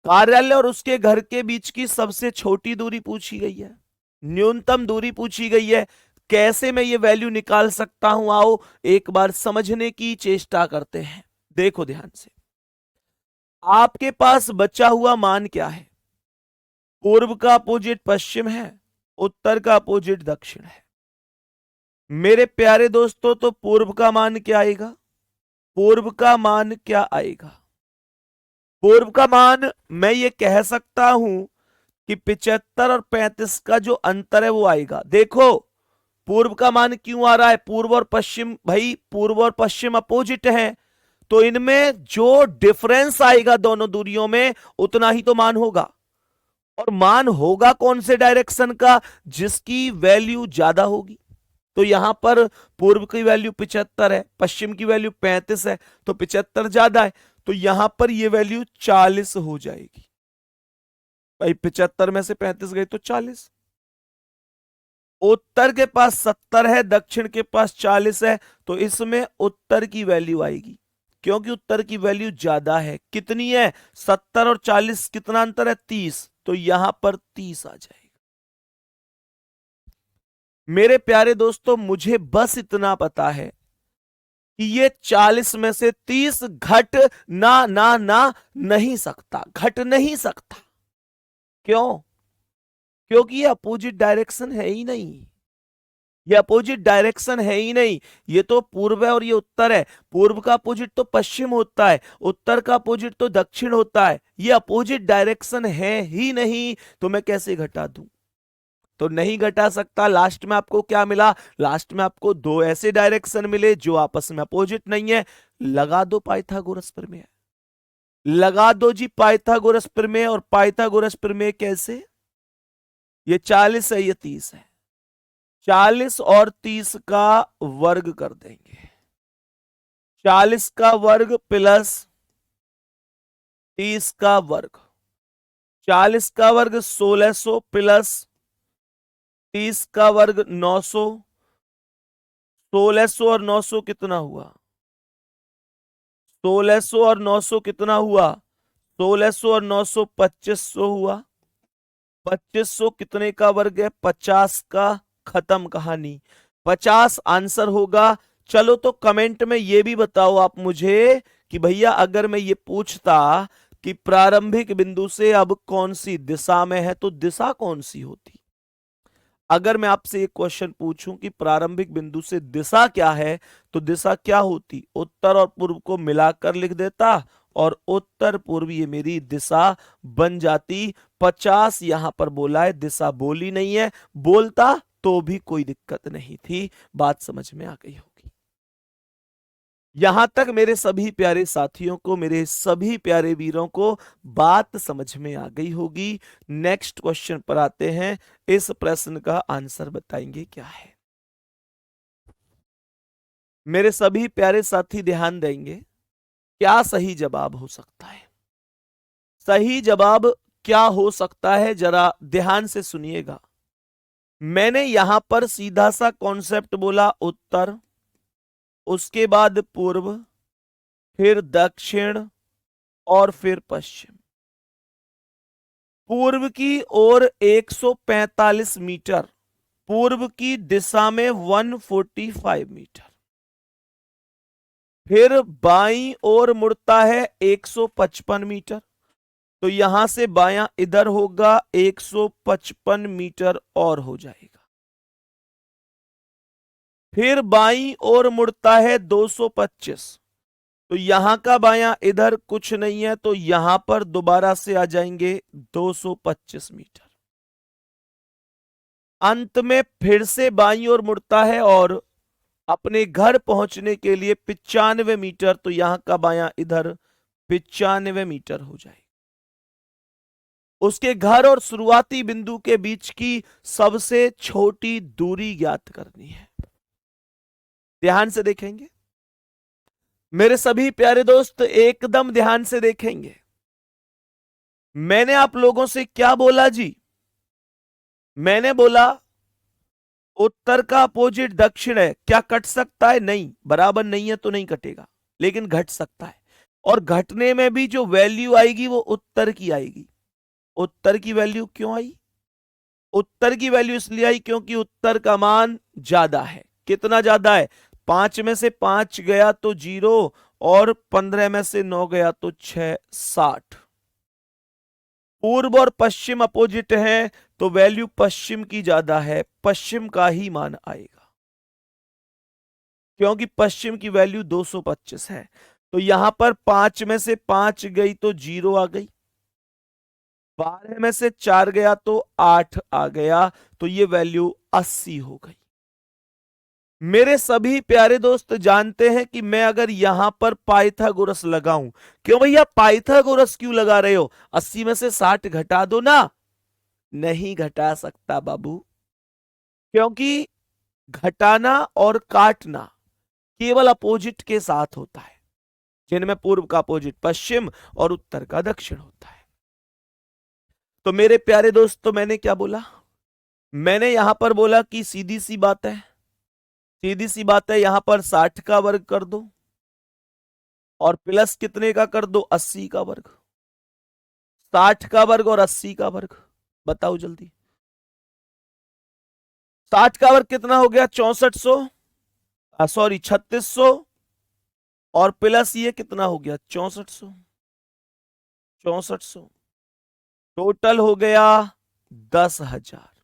कार्यालय और उसके घर के बीच की सबसे छोटी दूरी पूछी गई है, न्यूनतम दूरी पूछी गई है। कैसे मैं ये वैल्यू निकाल सकता हूं? आओ एक बार समझने की चेष्टा करते हैं। देखो ध्यान से, आपके पास बचा हुआ मान क्या है? पूर्व का अपोजिट पश्चिम है, उत्तर का अपोजिट दक्षिण है। मेरे प्यारे दोस्तों, तो पूर्व का मान क्या आएगा? पूर्व का मान क्या आएगा? पूर्व का मान मैं ये कह सकता हूं कि 75 और 35 का जो अंतर है वो आएगा। देखो, पूर्व का मान क्यों आ रहा है? पूर्व और पश्चिम, भाई पूर्व और पश्चिम अपोजिट हैं, तो इनमें जो डिफरेंस आएगा दोनों दूरियों में, उतना ही तो मान होगा। और मान होगा कौन से डायरेक्शन का? जिसकी वैल्यू ज्यादा होगी। तो यहां पर पूर्व की वैल्यू 75 है, पश्चिम की वैल्यू 35 है, तो 75 ज्यादा है, तो यहां पर यह वैल्यू 40 हो जाएगी। भाई 75 में से 35 गई तो 40। उत्तर के पास 70 है, दक्षिण के पास 40 है, तो इसमें उत्तर की वैल्यू आएगी, क्योंकि उत्तर की वैल्यू ज्यादा है। कितनी है? 70 और 40 कितना अंतर है? 30, तो यहां पर 30 आ जाएगा। मेरे प्यारे दोस्तों, मुझे बस इतना पता है कि ये 40 में से 30 घट ना नहीं सकता, घट नहीं सकता। क्यों? क्योंकि ये अपोजिट डायरेक्शन है ही नहीं। ये अपोजिट डायरेक्शन है ही नहीं। ये तो पूर्व है और ये उत्तर है। पूर्व का अपोजिट तो पश्चिम होता है, उत्तर का अपोजिट तो दक्षिण होता है। ये अपोजिट डायरेक्शन है ही नहीं, तो मैं कैसे घटा दूं? तो नहीं घटा सकता। लास्ट में आपको क्या मिला? लास्ट में आपको दो ऐसे डायरेक्शन मिले जो आपस में अपोजिट नहीं है। लगा दो पाइथागोरस प्रमेय, लगा दो जी पाइथागोरस प्रमेय। और पाइथागोरस प्रमेय कैसे? ये 40 है, ये 30 है, 40 और 30 का वर्ग कर देंगे। 40 का वर्ग प्लस 30 का वर्ग, 40 का वर्ग 1600 प्लस 30 का वर्ग 900। 1600 और 900 कितना हुआ? 1600 और 900 कितना हुआ? 1600 और 900 2500 हुआ। 2500 कितने का वर्ग है? 50 का। खत्म कहानी। 50 आंसर होगा। चलो तो कमेंट में ये भी बताओ आप मुझे कि भैया अगर मैं ये पूछता कि प्रारंभिक बिंदु से अब कौन सी दिशा में है, तो दिशा कौन सी होती? अगर मैं आपसे एक क्वेश्चन पूछूं कि प्रारंभिक बिंदु से दिशा क्या है, तो दिशा क्या होती? उत्तर और पूर्व को मिलाकर लिख देता और उत्तर पूर्व ये मेरी दिशा बन जाती। 50 यहां पर बोला है, दिशा बोली नहीं है। बोलता तो भी कोई दिक्कत नहीं थी। बात समझ में आ गई होगी। यहां तक मेरे सभी प्यारे साथियों को, मेरे सभी प्यारे वीरों को बात समझ में आ गई होगी। नेक्स्ट क्वेश्चन पर आते हैं। इस प्रश्न का आंसर बताएंगे क्या है? मेरे सभी प्यारे साथी ध्यान देंगे। क्या सही जवाब हो सकता है? सही जवाब क्या हो सकता है, जरा ध्यान से सुनिएगा। मैंने यहां पर सीधा सा कॉन्सेप्ट बोला, उत्तर, उसके बाद पूर्व, फिर दक्षिण और फिर पश्चिम। पूर्व की ओर 145 मीटर, पूर्व की दिशा में 145 मीटर। फिर बाईं ओर मुड़ता है 155 मीटर, तो यहां से बायां इधर होगा 155 मीटर और हो जाएगा। फिर बाईं ओर मुड़ता है 225, तो यहां का बायां इधर कुछ नहीं है, तो यहां पर दोबारा से आ जाएंगे 225 मीटर। अंत में फिर से बाईं ओर मुड़ता है और अपने घर पहुंचने के लिए 95 मीटर, तो यहां का बायां इधर 95 मीटर हो जाएगा। उसके घर और शुरुआती बिंदु के बीच की सबसे छोटी दूरी ज्ञात करनी है। ध्यान से देखेंगे मेरे सभी प्यारे दोस्त, एकदम ध्यान से देखेंगे। मैंने आप लोगों से क्या बोला जी? मैंने बोला उत्तर का अपोजिट दक्षिण है। क्या कट सकता है? नहीं, बराबर नहीं है तो नहीं कटेगा, लेकिन घट सकता है। और घटने में भी जो वैल्यू आएगी वो उत्तर की आएगी। उत्तर की वैल्यू क्यों आई? उत्तर की वैल्यू इसलिए आई क्योंकि उत्तर का मान ज्यादा है। कितना ज्यादा है? 5 में से 5 गया तो 0 और 15 में से 9 गया तो 6, 60। पूर्व और पश्चिम अपोजिट है तो वैल्यू पश्चिम की ज्यादा है, पश्चिम का ही मान आएगा, क्योंकि पश्चिम की वैल्यू 225 है। तो यहां पर 5 में से 5 गई तो 0 आ गई, 12 में से 4 गया तो 8 आ गया, तो ये वैल्यू 80 हो गई। मेरे सभी प्यारे दोस्त जानते हैं कि मैं अगर यहां पर पाइथागोरस लगाऊं, क्यों भैया पाइथागोरस क्यों लगा रहे हो? 80 में से 60 घटा दो ना। नहीं घटा सकता बाबू, क्योंकि घटाना और काटना केवल अपोजिट के साथ होता है, जिनमें पूर्व का अपोजिट पश्चिम और उत्तर का दक्षिण होता है। तो मेरे प्यारे दोस्तों, मैंने क्या बोला? मैंने यहां पर बोला कि सीधी सी बात है, सीधी सी बात है, यहां पर 60 का वर्ग कर दो और प्लस कितने का कर दो? 80 का वर्ग। 60 का वर्ग और 80 का वर्ग, बताओ जल्दी। 60 का वर्ग कितना हो गया? 6400, सॉरी 3600, और प्लस ये कितना हो गया? 6400, 6400, टोटल हो गया 10,000।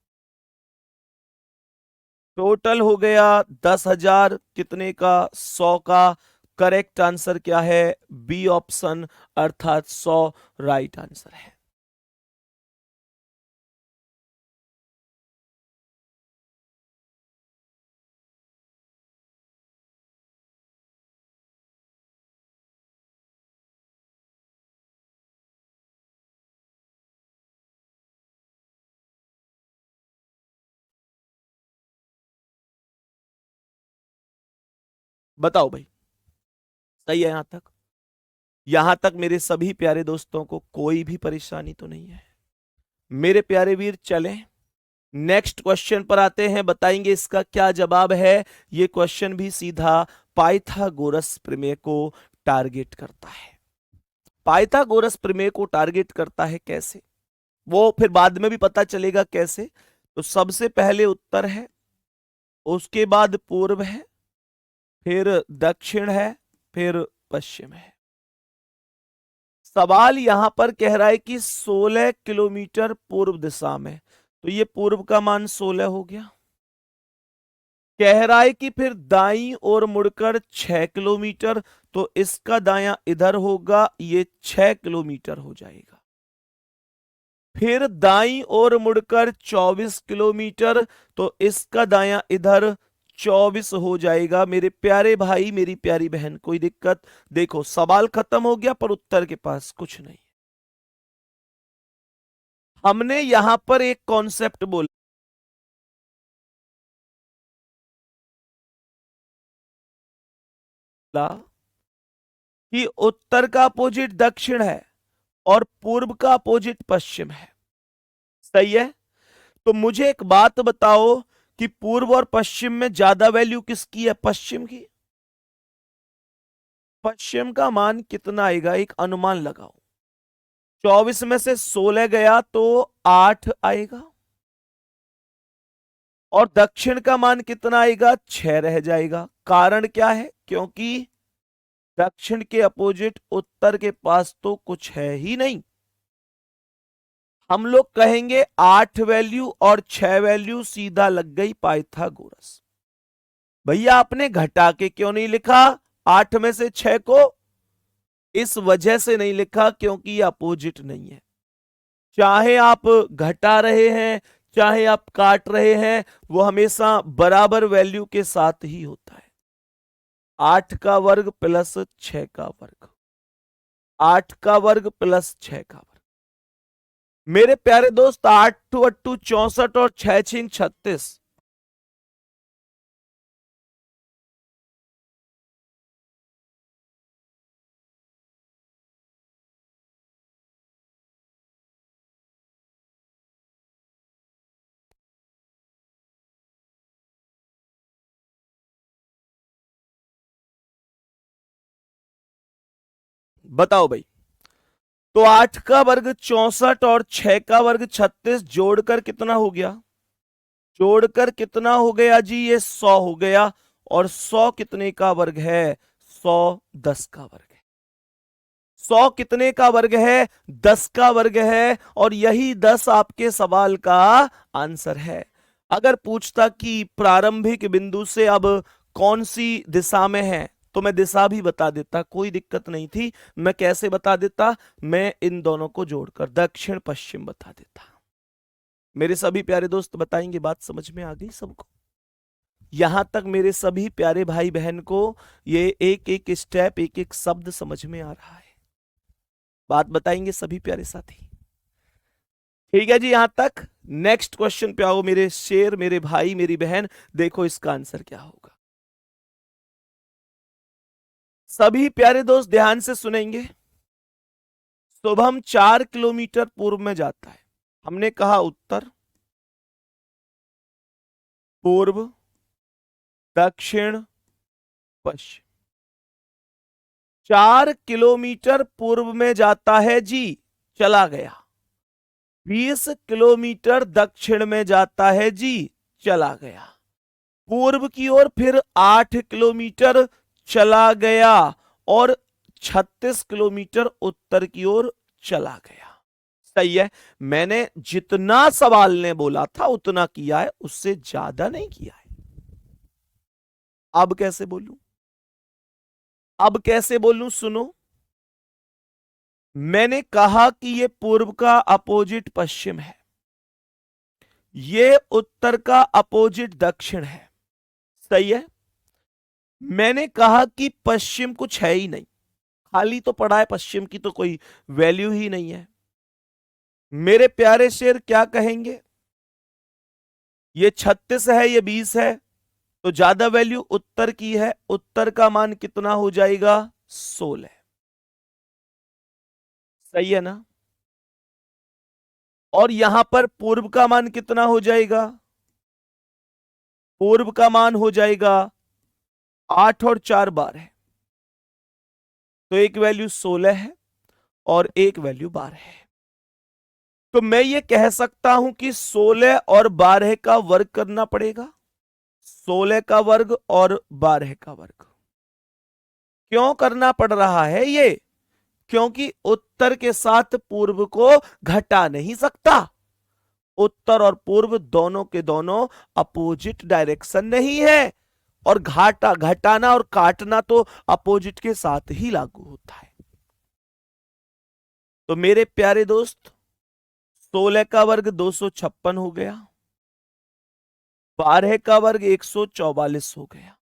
टोटल हो गया 10,000 कितने का? 100 का। करेक्ट आंसर क्या है? बी ऑप्शन, अर्थात 100 राइट आंसर है। बताओ भाई, सही है यहां तक? यहां तक मेरे सभी प्यारे दोस्तों को कोई भी परेशानी तो नहीं है? मेरे प्यारे वीर, चलें नेक्स्ट क्वेश्चन पर आते हैं, बताएंगे इसका क्या जवाब है। ये क्वेश्चन भी सीधा पाइथागोरस प्रमेय को टारगेट करता है। पाइथागोरस प्रमेय को टारगेट करता है कैसे, वो फिर बाद में भी पता चलेगा कैसे। तो सबसे पहले उत्तर है, उसके बाद पूर्व है, फिर दक्षिण है, फिर पश्चिम है। सवाल यहां पर कह रहा है कि 16 किलोमीटर पूर्व दिशा में, तो ये पूर्व का मान 16 हो गया। कह रहा है कि फिर दाईं ओर मुड़कर 6 किलोमीटर, तो इसका दायां इधर होगा, ये 6 किलोमीटर हो जाएगा। फिर दाईं ओर मुड़कर 24 किलोमीटर, तो इसका दायां इधर 24 हो जाएगा। मेरे प्यारे भाई, मेरी प्यारी बहन, कोई दिक्कत? देखो सवाल खत्म हो गया पर उत्तर के पास कुछ नहीं। हमने यहां पर एक कॉन्सेप्ट बोला कि उत्तर का अपोजिट दक्षिण है और पूर्व का अपोजिट पश्चिम है, सही है? तो मुझे एक बात बताओ कि पूर्व और पश्चिम में ज्यादा वैल्यू किसकी है? पश्चिम की। पश्चिम का मान कितना आएगा? एक अनुमान लगाओ। 24 में से 16 गया तो 8 आएगा, और दक्षिण का मान कितना आएगा? 6 रह जाएगा। कारण क्या है? क्योंकि दक्षिण के अपोजिट उत्तर के पास तो कुछ है ही नहीं। हम लोग कहेंगे 8 वैल्यू और 6 वैल्यू सीधा लग गई पाइथागोरस। भैया आपने घटा के क्यों नहीं लिखा 8 में से 6 को? इस वजह से नहीं लिखा क्योंकि ये अपोजिट नहीं है। चाहे आप घटा रहे हैं, चाहे आप काट रहे हैं, वो हमेशा बराबर वैल्यू के साथ ही होता है। 8 का वर्ग प्लस 6 का वर्ग, 8 का वर्ग प्लस 6 का वर्ग। मेरे प्यारे दोस्त, 8 टू 8 64 और 6 6 36। बताओ भाई, तो 8 का वर्ग 64 और 6 का वर्ग 36 जोड़कर कितना हो गया? जोड़कर कितना हो गया जी? ये 100 हो गया। और 100 कितने का वर्ग है? 100 10 का वर्ग है। 100 कितने का वर्ग है? 10 का वर्ग है, और यही 10 आपके सवाल का आंसर है। अगर पूछता कि प्रारंभिक बिंदु से अब कौन सी दिशा में है, तो मैं दिशा भी बता देता, कोई दिक्कत नहीं थी। मैं कैसे बता देता? मैं इन दोनों को जोड़कर दक्षिण पश्चिम बता देता। मेरे सभी प्यारे दोस्त बताएंगे, बात समझ में आ गई सबको? यहां तक मेरे सभी प्यारे भाई बहन को ये एक एक स्टेप, एक एक शब्द समझ में आ रहा है? बात बताएंगे सभी प्यारे साथी? ठीक है जी, यहां तक। नेक्स्ट क्वेश्चन पे आओ मेरे शेर, मेरे भाई, मेरी बहन। देखो इसका आंसर क्या होगा। सभी प्यारे दोस्त ध्यान से सुनेंगे। शुभम 4 किलोमीटर पूर्व में जाता है। हमने कहा उत्तर, पूर्व, दक्षिण, पश्चिम। 4 किलोमीटर पूर्व में जाता है जी, चला गया। 20 किलोमीटर दक्षिण में जाता है जी, चला गया। पूर्व की ओर फिर 8 किलोमीटर चला गया, और 36 किलोमीटर उत्तर की ओर चला गया। सही है। मैंने जितना सवाल ने बोला था उतना किया है, उससे ज्यादा नहीं किया है। अब कैसे बोलूं? अब कैसे बोलूं? सुनो, मैंने कहा कि ये पूर्व का अपोजिट पश्चिम है, ये उत्तर का अपोजिट दक्षिण है। सही है। मैंने कहा कि पश्चिम कुछ है ही नहीं, खाली तो पड़ा है, पश्चिम की तो कोई वैल्यू ही नहीं है। मेरे प्यारे शेर क्या कहेंगे? ये 36 है, ये 20 है, तो ज्यादा वैल्यू उत्तर की है। उत्तर का मान कितना हो जाएगा? 16। सही है ना? और यहां पर पूर्व का मान कितना हो जाएगा? पूर्व का मान हो जाएगा 8 और 4 12 है, तो एक वैल्यू 16 है और एक वैल्यू 12 है। तो मैं ये कह सकता हूं कि 16 और 12 का वर्ग करना पड़ेगा। 16 का वर्ग और 12 का वर्ग क्यों करना पड़ रहा है ये? क्योंकि उत्तर के साथ पूर्व को घटा नहीं सकता। उत्तर और पूर्व दोनों के दोनों अपोजिट डायरेक्शन नहीं है, और घटाना और काटना तो अपोजिट के साथ ही लागू होता है। तो मेरे प्यारे दोस्त, 16 का वर्ग 256 हो गया, 12 का वर्ग 144 हो गया।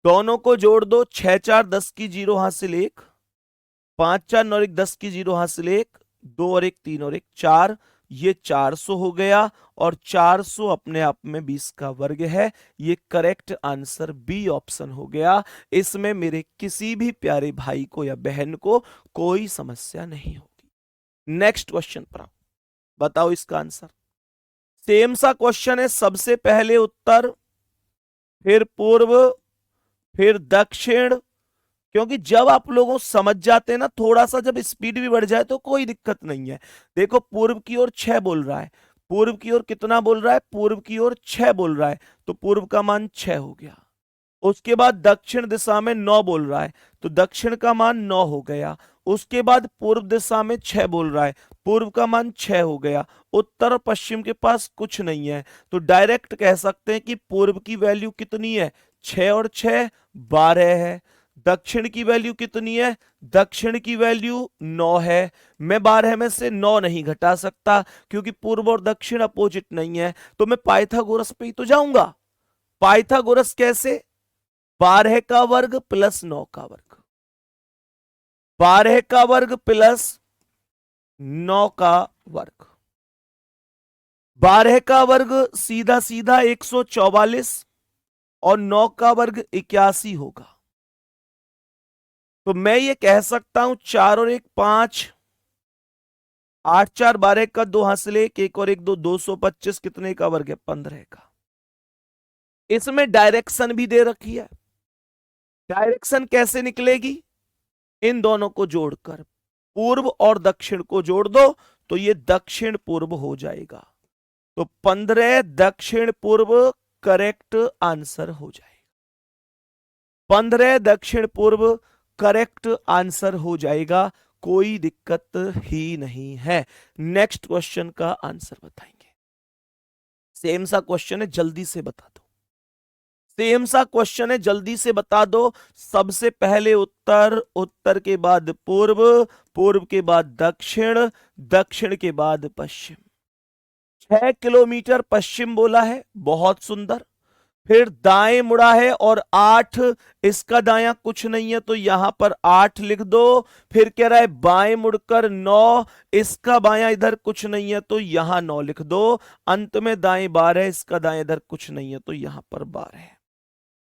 दोनों को जोड़ दो, 6 4 10 की जीरो हासिल 1, 5 4 9 1 10 की जीरो हासिल 1, 2 और 1 3 और 1 4, ये 400 हो गया। और 400 अपने आप में 20 का वर्ग है। ये करेक्ट आंसर बी ऑप्शन हो गया। इसमें मेरे किसी भी प्यारे भाई को या बहन को कोई समस्या नहीं होगी। नेक्स्ट क्वेश्चन पर आओ, बताओ इसका आंसर। सेम सा क्वेश्चन है, सबसे पहले उत्तर, फिर पूर्व, फिर दक्षिण। क्योंकि जब आप लोगों समझ जाते हैं ना, थोड़ा सा जब स्पीड भी बढ़ जाए तो कोई दिक्कत नहीं है। देखो पूर्व की ओर 6 बोल रहा है, पूर्व की ओर कितना बोल रहा है? पूर्व की ओर 6 बोल रहा है, तो पूर्व का मान 6 हो गया। उसके बाद दक्षिण दिशा में 9 बोल रहा है, तो दक्षिण का मान 9 हो गया। उसके बाद पूर्व दिशा में 6 बोल रहा है, पूर्व का मान 6 हो गया। उत्तर और पश्चिम के पास कुछ नहीं है, तो डायरेक्ट कह सकते हैं कि पूर्व की वैल्यू कितनी है? 6 और 6 12 है। दक्षिण की वैल्यू कितनी है? दक्षिण की वैल्यू 9 है। मैं 12 में से 9 नहीं घटा सकता, क्योंकि पूर्व और दक्षिण अपोजिट नहीं है, तो मैं पाइथागोरस पे ही तो जाऊंगा। पाइथागोरस कैसे? 12 का वर्ग प्लस 9 का वर्ग, 12 का वर्ग प्लस 9 का वर्ग। 12 का वर्ग सीधा सीधा 144, और 9 का वर्ग 81 होगा। तो मैं ये कह सकता हूं 4 और 1 5, 8 4 12 का 2 हासिल 1, 1 और 1 2, 225 कितने का वर्ग है? 15 का। इसमें डायरेक्शन भी दे रखी है। डायरेक्शन कैसे निकलेगी? इन दोनों को जोड़कर, पूर्व और दक्षिण को जोड़ दो, तो ये दक्षिण पूर्व हो जाएगा। तो 15 दक्षिण पूर्व करेक्ट आंसर हो जाएगा। 15 दक्षिण पूर्व करेक्ट आंसर हो जाएगा, कोई दिक्कत ही नहीं है। नेक्स्ट क्वेश्चन का आंसर बताएंगे। सेम सा क्वेश्चन है, जल्दी से बता दो। सेम सा क्वेश्चन है, जल्दी से बता दो। सबसे पहले उत्तर, उत्तर के बाद पूर्व, पूर्व के बाद दक्षिण, दक्षिण के बाद पश्चिम। 6 किलोमीटर पश्चिम बोला है, बहुत सुंदर। फिर दाएं मुड़ा है और 8, इसका दायां कुछ नहीं है तो यहां पर 8 लिख दो। फिर कह रहा है बाएं मुड़कर 9, इसका बायां इधर कुछ नहीं है तो यहां 9 लिख दो। अंत में दाएं 12, इसका दाएं इधर कुछ नहीं है तो यहां पर 12 है।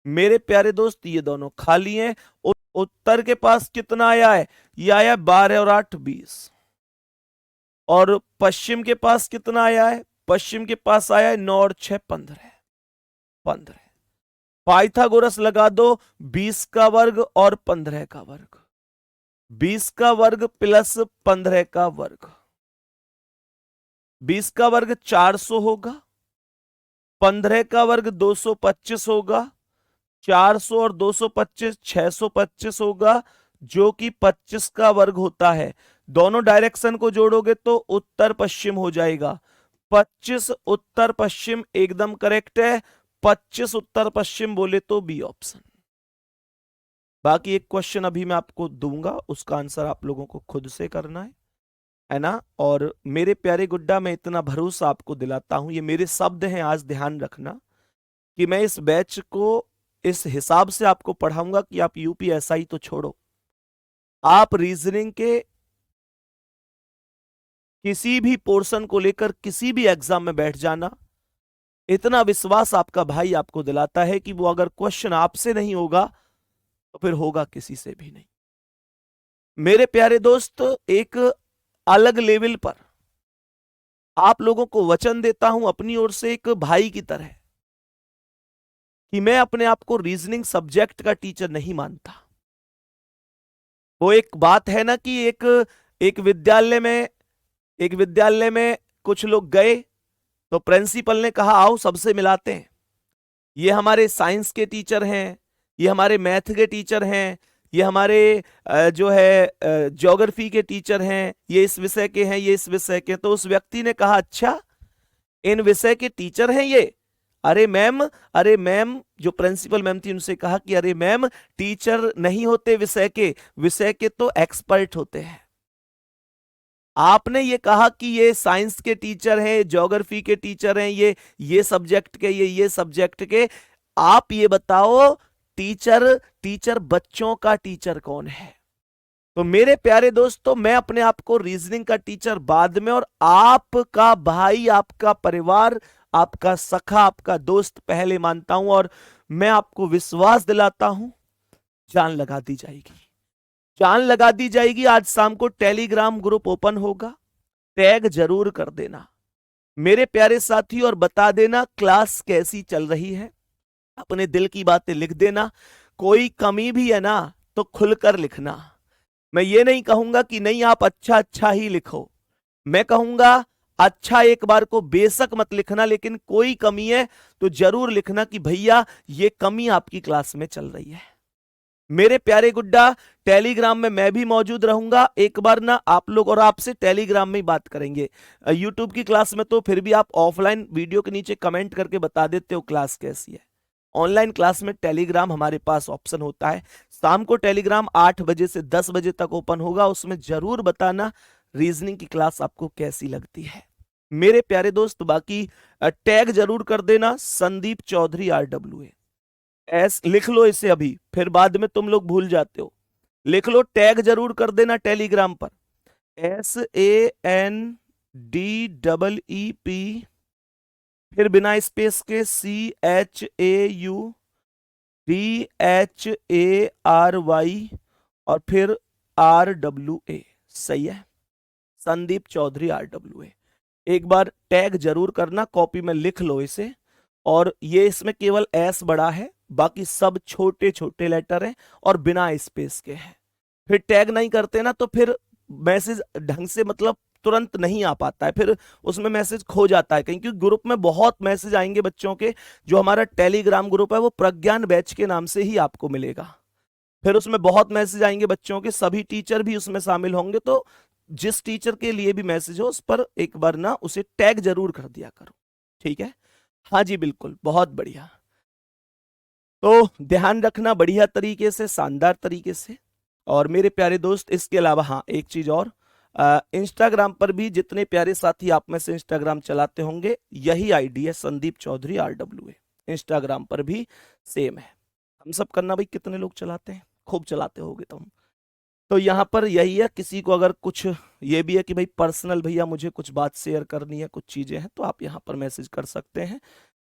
मेरे प्यारे दोस्त ये दोनों खाली हैं। उत्तर के पास कितना आया है? ये आया 12 और 8 20। और पश्चिम के पास कितना आया है? पश्चिम के पास आया है 9 और 6 15। 15 पाइथागोरस लगा दो, 20 का वर्ग और 15 का वर्ग। 20 का वर्ग प्लस 15 का वर्ग, 20 का वर्ग 400 होगा, 15 का वर्ग 225 होगा, 400 और 225 625 होगा, जो कि 25 का वर्ग होता है। दोनों डायरेक्शन को जोड़ोगे तो उत्तर पश्चिम हो जाएगा। 25 उत्तर पश्चिम एकदम करेक्ट है। 25 उत्तर पश्चिम बोले तो बी ऑप्शन। बाकी एक क्वेश्चन अभी मैं आपको दूंगा, उसका आंसर आप लोगों को खुद से करना है ना। और मेरे प्यारे गुड्डा, मैं इतना भरोसा आपको दिलाता हूं, ये मेरे शब्द हैं, आज ध्यान रखना कि मैं इस बैच को इस हिसाब से आपको पढ़ाऊंगा कि आप यूपीएसआई तो छोड़ो, आप रीजनिंग के किसी भी पोर्शन को लेकर किसी भी एग्जाम में बैठ जाना। इतना विश्वास आपका भाई आपको दिलाता है कि वो अगर क्वेश्चन आपसे नहीं होगा तो फिर होगा किसी से भी नहीं। मेरे प्यारे दोस्त, एक अलग लेवल पर आप लोगों को वचन देता हूं अपनी ओर से एक भाई की तरह कि मैं अपने आप को रीजनिंग सब्जेक्ट का टीचर नहीं मानता। वो एक बात है ना कि एक विद्यालय में कुछ लोग गए तो प्रिंसिपल ने कहा आओ सबसे मिलाते हैं, ये हमारे साइंस के टीचर हैं, ये हमारे मैथ के टीचर हैं, ये हमारे जो है ज्योग्राफी के टीचर हैं, ये इस विषय के हैं, ये इस विषय के। तो उस व्यक्ति ने कहा अच्छा इन विषय के टीचर हैं ये? अरे मैम, जो प्रिंसिपल मैम थी उनसे कहा कि अरे मैम, टीचर नहीं होते विषय के तो एक्सपर्ट होते हैं। आपने ये कहा कि ये साइंस के टीचर हैं, ज्योग्राफी के टीचर हैं, ये सब्जेक्ट के, ये सब्जेक्ट के। आप ये बताओ टीचर बच्चों का टीचर कौन है? तो मेरे प्यारे दोस्तों, मैं अपने आप को रीजनिंग का टीचर बाद में और आपका भाई, आपका परिवार, आपका सखा, आपका दोस्त पहले मानता हूं। और मैं आपको विश्वास दिलाता हूं, जान लगा दी जाएगी, जान लगा दी जाएगी। आज शाम को टेलीग्राम ग्रुप ओपन होगा, टैग जरूर कर देना मेरे प्यारे साथी और बता देना क्लास कैसी चल रही है। अपने दिल की बातें लिख देना, कोई कमी भी है ना तो खुलकर लिखना। मैं ये नहीं कहूंगा कि नहीं आप अच्छा ही लिखो, मैं कहूंगा अच्छा एक बार को बेशक मत लिखना, लेकिन कोई कमी है तो जरूर लिखना कि भैया ये कमी आपकी क्लास में चल रही है। मेरे प्यारे गुड्डा, टेलीग्राम में मैं भी मौजूद रहूंगा। एक बार ना आप लोग और आपसे टेलीग्राम में ही बात करेंगे। यूट्यूब की क्लास में तो फिर भी आप ऑफलाइन वीडियो के नीचे कमेंट करके बता देते हो क्लास कैसी है। ऑनलाइन क्लास में टेलीग्राम हमारे पास ऑप्शन होता है। शाम को टेलीग्राम 8 बजे से 10 बजे तक ओपन होगा, उसमें जरूर बताना रीजनिंग की क्लास आपको कैसी लगती है मेरे प्यारे दोस्त। बाकी टैग जरूर कर देना संदीप चौधरी RWA, लिख लो इसे अभी, फिर बाद में तुम लोग भूल जाते हो। लिख लो, टैग जरूर कर देना टेलीग्राम पर SANDEEP, फिर बिना स्पेस के CHAUDHARY और फिर RWA। सही है, संदीप चौधरी RWA। एक बार टैग जरूर करना, कॉपी में लिख लो इसे। और ये इसमें केवल S बड़ा है, बाकी सब छोटे छोटे लेटर हैं और बिना स्पेस के हैं। फिर टैग नहीं करते ना तो फिर मैसेज ढंग से मतलब तुरंत नहीं आ पाता है, फिर उसमें मैसेज खो जाता है कहीं, क्योंकि ग्रुप में बहुत मैसेज आएंगे बच्चों के। जो हमारा टेलीग्राम ग्रुप है वो प्रज्ञान बैच के नाम से ही आपको मिलेगा। फिर उसमें बहुत मैसेज आएंगे बच्चों के, सभी टीचर भी उसमें शामिल होंगे, तो जिस टीचर के लिए भी मैसेज हो उस पर एक बार ना उसे टैग जरूर कर दिया करो, ठीक है। हाँ जी बिल्कुल, बहुत बढ़िया। तो ध्यान रखना बढ़िया तरीके से, शानदार तरीके से। और मेरे प्यारे दोस्त, इसके अलावा हाँ एक चीज और, इंस्टाग्राम पर भी जितने प्यारे साथी आप में से इंस्टाग्राम चलाते होंगे, यही आईडी है संदीप चौधरी RWA। इंस्टाग्राम पर भी सेम है। हम सब करना भाई, कितने लोग चलाते हैं, खूब चलाते होगे तुम। तो यहाँ पर यही है, किसी को अगर कुछ ये भी है कि भाई पर्सनल भैया मुझे कुछ बात शेयर करनी है, कुछ चीजें हैं, तो आप यहाँ पर मैसेज कर सकते हैं।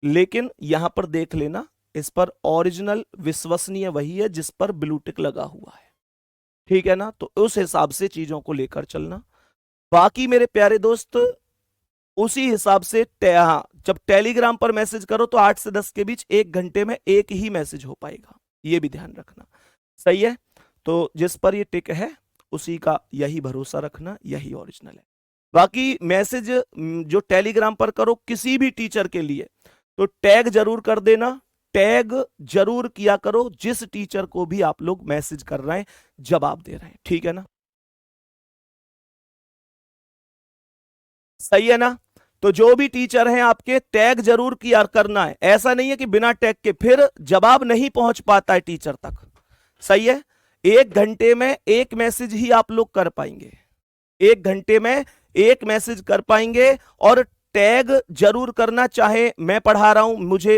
लेकिन यहाँ पर देख लेना, इस पर ओरिजिनल विश्वसनीय वही है जिस पर ब्लू टिक लगा हुआ है, ठीक है ना। तो उस हिसाब से चीजों को लेकर चलना। बाकी मेरे प्यारे दोस्त, उसी हिसाब से हाँ, जब टेलीग्राम पर मैसेज करो तो 8 से 10 के बीच 1 घंटे में एक ही मैसेज हो पाएगा, ये भी ध्यान रखना, सही है। तो जिस पर ये टिक है उसी का यही भरोसा रखना, यही ओरिजिनल है। बाकी मैसेज जो टेलीग्राम पर करो किसी भी टीचर के लिए, तो टैग जरूर कर देना, टैग जरूर किया करो जिस टीचर को भी आप लोग मैसेज कर रहे हैं, जवाब दे रहे हैं, ठीक है ना, सही है ना। तो जो भी टीचर हैं आपके, टैग जरूर किया करना है। ऐसा नहीं है कि बिना टैग के फिर जवाब नहीं पहुंच पाता है टीचर तक, सही है। 1 घंटे में एक मैसेज ही आप लोग कर पाएंगे, 1 घंटे में एक मैसेज कर पाएंगे। और टैग जरूर करना, चाहे मैं पढ़ा रहा हूं,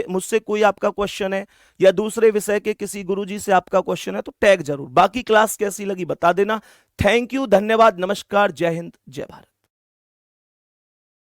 मुझसे कोई आपका क्वेश्चन है, या दूसरे विषय के किसी गुरुजी से आपका क्वेश्चन है, तो टैग जरूर। बाकी क्लास कैसी लगी बता देना। थैंक यू, धन्यवाद, नमस्कार, जय हिंद, जय भारत।